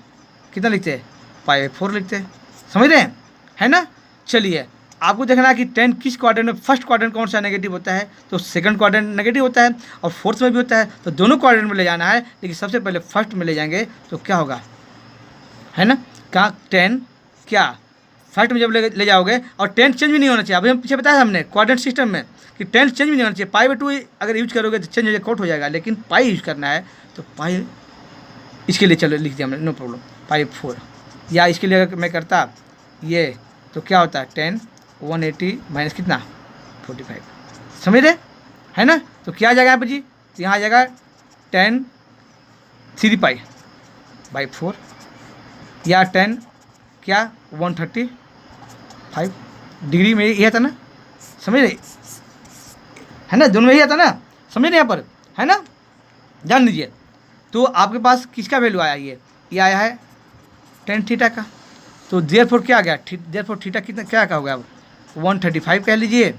कितना लिखते हैं, π/4 लिखते हैं, समझ रहे हैं, है ना। चलिए आपको देखना है कि tan किस क्वाड्रेंट में, फर्स्ट क्वाड्रेंट कौन सा नेगेटिव होता है, तो सेकंड क्वाड्रेंट नेगेटिव होता है और फोर्थ में भी होता है, तो दोनों क्वाड्रेंट में ले जाना है, लेकिन सबसे पहले फर्स्ट में ले जाएंगे तो क्या होगा, है ना। कहाँ tan क्या फर्स्ट में जब ले जाओगे, और tan चेंज भी नहीं होना चाहिए। अभी हम पीछे बताया हमने क्वाड्रेंट सिस्टम में कि tan चेंज भी नहीं होना चाहिए, π/2 अगर यूज करोगे तो चेंज हो जाएगा, कट हो जाएगा, लेकिन पाई यूज करना है तो पाई, इसके लिए चलो लिख दिया हमने, नो प्रॉब्लम, π/4। या इसके लिए अगर मैं करता ये तो क्या होता है tan 180 माइनस कितना 45, समझ रहे, है ना। तो क्या आ जाएगा यहाँ पर जी, तो यहाँ आ जाएगा tan 3π/4 या tan क्या 135 डिग्री में यही आता ना, समझ रहे, है ना, दोनों में ही आता ना, समझ रहे यहाँ पर, है ना, जान लीजिए। तो आपके पास किसका वैल्यू आया, ये आया है tan थीटा का, तो देयरफॉर क्या आ गया, देयरफॉर थीटा कितना क्या का हो गया, 135 कह लीजिए,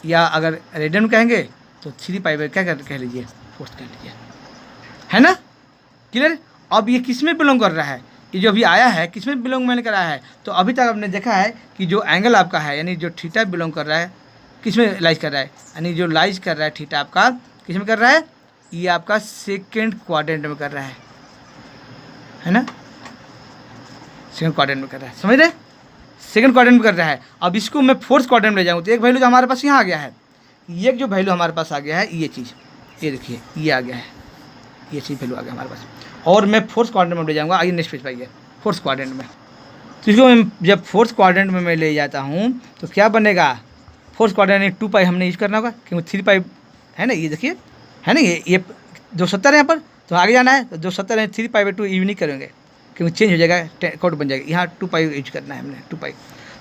या अगर रेडियन में कहेंगे तो 3π क्या कह लीजिए, 4 कह लीजिए, है ना, क्लियर। अब ये किस में बिलोंग कर रहा है, ये जो अभी आया है किस में बिलोंग मैंने कराया है, तो अभी तक आपने देखा है कि जो एंगल आपका है, यानी जो थीटा बिलोंग कर रहा है किस में लाइज कर रहा है, यानी जो लाइज कर रहा है थीटा आपका किस में कर रहा है, ये आपका सेकेंड क्वाड्रेंट में कर रहा है ना, सेकंड क्वाड्रेंट में कर रहा है, समझ रहे, सेकंड क्वाड्रेंट में कर रहा है। अब इसको मैं फोर्थ क्वाड्रेंट में ले जाऊँ तो एक वैल्यू जो हमारे पास यहाँ आ गया है, ये जो वैल्यू हमारे पास आ गया है, ये चीज़ ये देखिए ये आ गया है, ये चीज़ वैल्यू आ गया हमारे पास, और मैं फोर्थ क्वाड्रेंट में ले जाऊँगा। आइए नेक्स्ट पेज पाइए, फोर्थ क्वाड्रेंट में, तो इसको मैं जब फोर्थ क्वाड्रेंट में मैं ले जाता हूँ तो क्या बनेगा, फोर्थ क्वाड्रेंट में 2π हमने यूज करना होगा, क्योंकि 3π है ना, ये देखिए है ना, ये 270 है यहाँ पर, तो आगे जाना है तो 270 है, 3π/2 यूज नहीं करेंगे क्योंकि चेंज हो जाएगा, कोड बन जाएगा, यहाँ 2π यूज करना है हमने 2π,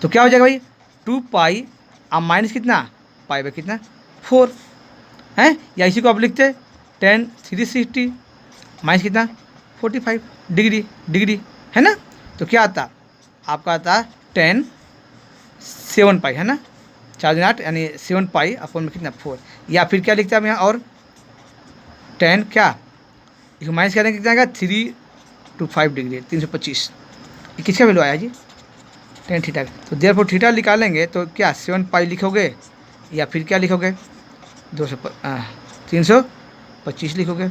तो क्या हो जाएगा भाई 2π अब माइनस कितना π/, कितना 4 है, या इसी को आप लिखते tan 360 माइनस कितना 45 डिग्री है ना, तो क्या आता आपका आता tan 7π, है ना, 4×8 यानी 7π अपन में कितना 4, या फिर क्या लिखते हैं आप यहाँ, और tan क्या इसको माइनस करेंगे कितना आएगा 325 डिग्री 325, ये किसका वैल्यू आया जी, tan थीटा। तो देयरफॉर थीटा निकालेंगे तो क्या 7π लिखोगे, या फिर क्या लिखोगे 325 लिखोगे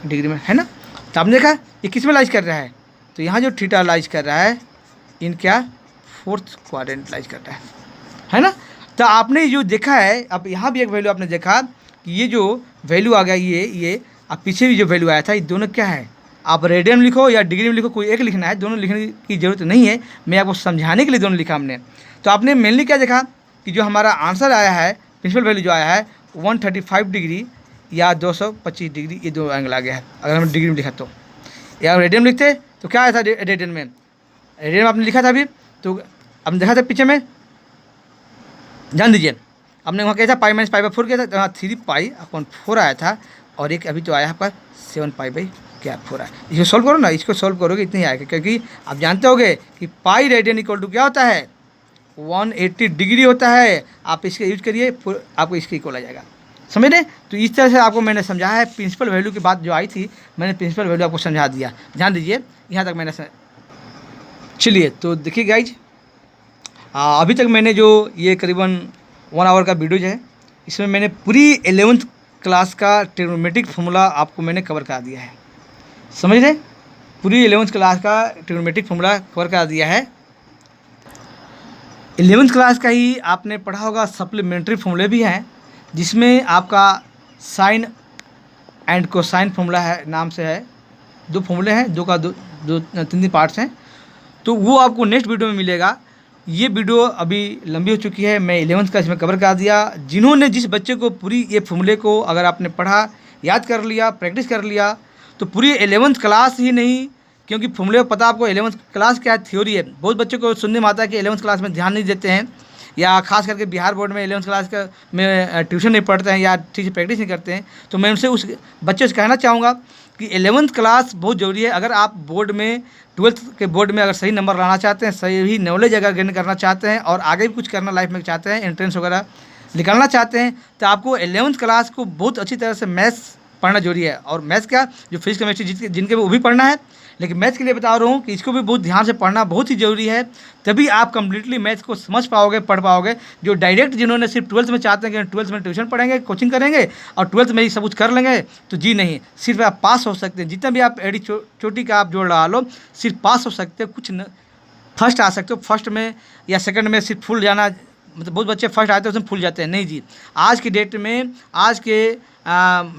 डिग्री में, है ना। तो आपने देखा ये किस में लाइज कर रहा है, तो यहाँ जो थीटा लाइज कर रहा है इन क्या फोर्थ क्वाड्रेंट लाइज कर रहा है ना। तो आपने जो देखा है, अब यहाँ भी एक वैल्यू आपने देखा कि ये जो वैल्यू आ गया, ये अब पीछे भी जो वैल्यू आया था, ये दोनों क्या है, आप रेडियन में लिखो या डिग्री में लिखो, कोई एक लिखना है, दोनों लिखने की ज़रूरत नहीं है, मैं आपको समझाने के लिए दोनों लिखा हमने। तो आपने मेनली क्या देखा कि जो हमारा आंसर आया है, प्रिंसिपल वैल्यू जो आया है 135 डिग्री या 225 डिग्री, ये दो एंगल आ गया है। अगर हमने डिग्री में लिखा तो, या रेडियन में लिखते तो क्या आया था रेडियन में आपने लिखा था अभी, तो आपने देखा था पीछे में, ध्यान दीजिए आपने वहाँ क्या था π - π/4 किया था, 3π/4 आया था, और एक अभी तो आया आपका 7π/4 गैप हो रहा है। इसको सॉल्व करो ना, इसको सॉल्व करोगे इतनी आएगा, क्योंकि आप जानते होगे कि पाई रेडियन इक्वल टू क्या होता है, 180 डिग्री होता है। आप इसके यूज करिए, आपको इसके इक्वल आ जाएगा, समझ रहे। तो इस तरह से आपको मैंने समझाया है। प्रिंसिपल वैल्यू की बात जो आई थी, मैंने प्रिंसिपल वैल्यू आपको समझा दिया। ध्यान दीजिए, यहाँ तक मैंने चलिए तो देखिए गाइज, अभी तक मैंने जो ये करीबन 1 आवर का वीडियो है, इसमें मैंने पूरी 11th क्लास का ट्रिग्नोमेट्रिक फॉर्मूला आपको मैंने कवर करा दिया है, समझ रहे। पूरी 11th क्लास का ट्रिग्नोमेट्रिक फॉर्मूला कवर करा दिया है। 11th क्लास का ही आपने पढ़ा होगा, सप्लीमेंट्री फॉर्मूले भी हैं, जिसमें आपका साइन एंड कोसाइन फॉर्मूला है, नाम से है। 2 फॉर्मूले हैं, 3 पार्ट्स हैं। तो वो आपको नेक्स्ट वीडियो में मिलेगा। ये वीडियो अभी लंबी हो चुकी है, मैं 11th का इसमें कवर करा दिया। जिन्होंने, जिस बच्चे को पूरी ये फॉर्मूले को अगर आपने पढ़ा, याद कर लिया, प्रैक्टिस कर लिया, तो पूरी 11th क्लास ही नहीं, क्योंकि फॉर्मूले को पता आपको 11th क्लास क्या थ्योरी है। बहुत बच्चों को सुनने में आता है कि 11th क्लास में ध्यान नहीं देते हैं, या खास करके बिहार बोर्ड में 11th क्लास का में ट्यूशन नहीं पढ़ते हैं, या ठीक से प्रैक्टिस नहीं करते हैं। तो मैं उनसे, उस बच्चे से कहना चाहूँगा कि 11th क्लास बहुत ज़रूरी है। अगर आप बोर्ड में, 12th के बोर्ड में अगर सही नंबर लाना चाहते हैं, सही नॉलेज अगर गेन करना चाहते हैं, और आगे भी कुछ करना लाइफ में चाहते हैं, एंट्रेंस वगैरह निकालना चाहते हैं, तो आपको 11th क्लास को बहुत अच्छी तरह से मैथ्स पढ़ना जरूरी है। और मैथ्स क्या, जो फिजिक्स केमिस्ट्री जिनके वो भी पढ़ना है, लेकिन मैथ्स के लिए बता रहा हूँ कि इसको भी बहुत ध्यान से पढ़ना बहुत ही ज़रूरी है। तभी आप कम्प्लीटली मैथ्स को समझ पाओगे, पढ़ पाओगे। जो डायरेक्ट जिन्होंने सिर्फ 12th में चाहते हैं कि 12th में ट्यूशन पढ़ेंगे, कोचिंग करेंगे और 12th में ही सब कुछ कर लेंगे, तो जी नहीं, सिर्फ आप पास हो सकते हैं। जितना भी आप एडी चोटी का आप जोड़ लगा लो, सिर्फ पास हो सकते हैं, कुछ न फर्स्ट आ सकते हो। फर्स्ट में या सेकंड में सिर्फ फुल जाना, मतलब बहुत बच्चे फर्स्ट आते हैं उसमें फुल जाते हैं, नहीं जी। आज की डेट में, आज के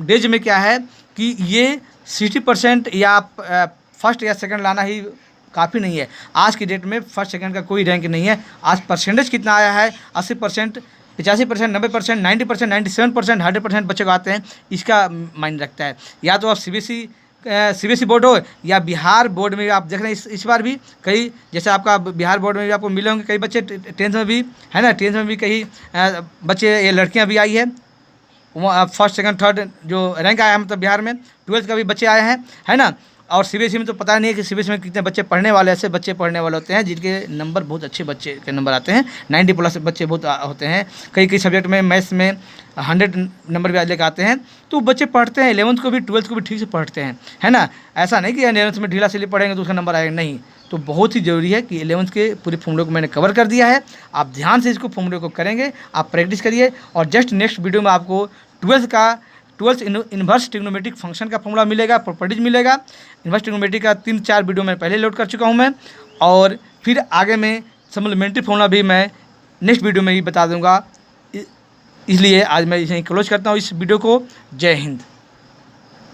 डेज में क्या है कि ये 60% या फर्स्ट या सेकंड लाना ही काफ़ी नहीं है। आज की डेट में फर्स्ट सेकंड का कोई रैंक नहीं है। आज परसेंटेज कितना आया है, 80%, 85%, 90%, 90%, 97%, 100% बच्चे को आते हैं, इसका मायने रखता है। या तो आप CBSE बोर्ड हो या बिहार बोर्ड में, आप देख रहे हैं इस बार भी कई, जैसे आपका बिहार बोर्ड में भी आपको मिले होंगे कई बच्चे 10th में भी, है ना, 10th में भी कई बच्चे, ये लड़कियां भी आई है, वो फर्स्ट सेकंड थर्ड जो रैंक आया है, मतलब बिहार में 12th का भी बच्चे आए हैं, है ना। और CBSE में तो पता नहीं है कि CBSE में कितने बच्चे पढ़ने वाले, ऐसे बच्चे पढ़ने वाले होते हैं जिनके नंबर बहुत अच्छे बच्चे के नंबर आते हैं, 90+ बच्चे बहुत होते हैं। कई सब्जेक्ट में, मैथ्स में 100 नंबर भी आज लेकर आते हैं। तो बच्चे पढ़ते हैं, 11th को भी 12th को भी ठीक से पढ़ते हैं, है ना। ऐसा नहीं कि 11th में ढीला सिली पढ़ेंगे तो उसका नंबर आएगा, नहीं। तो बहुत ही ज़रूरी है कि 11th के पूरे फॉर्मूले को मैंने कवर कर दिया है। आप ध्यान से इसको फॉर्मूले को करेंगे, आप प्रैक्टिस करिए, और जस्ट नेक्स्ट वीडियो में आपको 12th इन्वर्स ट्रिग्नोमेट्रिक फंक्शन का फॉर्मूला मिलेगा, प्रॉपर्टीज मिलेगा। इन्वर्स ट्रिग्नोमेट्रिक का 3-4 वीडियो मैं पहले लोड कर चुका हूं मैं, और फिर आगे में सप्लीमेंट्री फॉर्मूला भी मैं नेक्स्ट वीडियो में ही बता दूंगा। इसलिए आज मैं इसे क्लोज करता हूं इस वीडियो को। जय हिंद।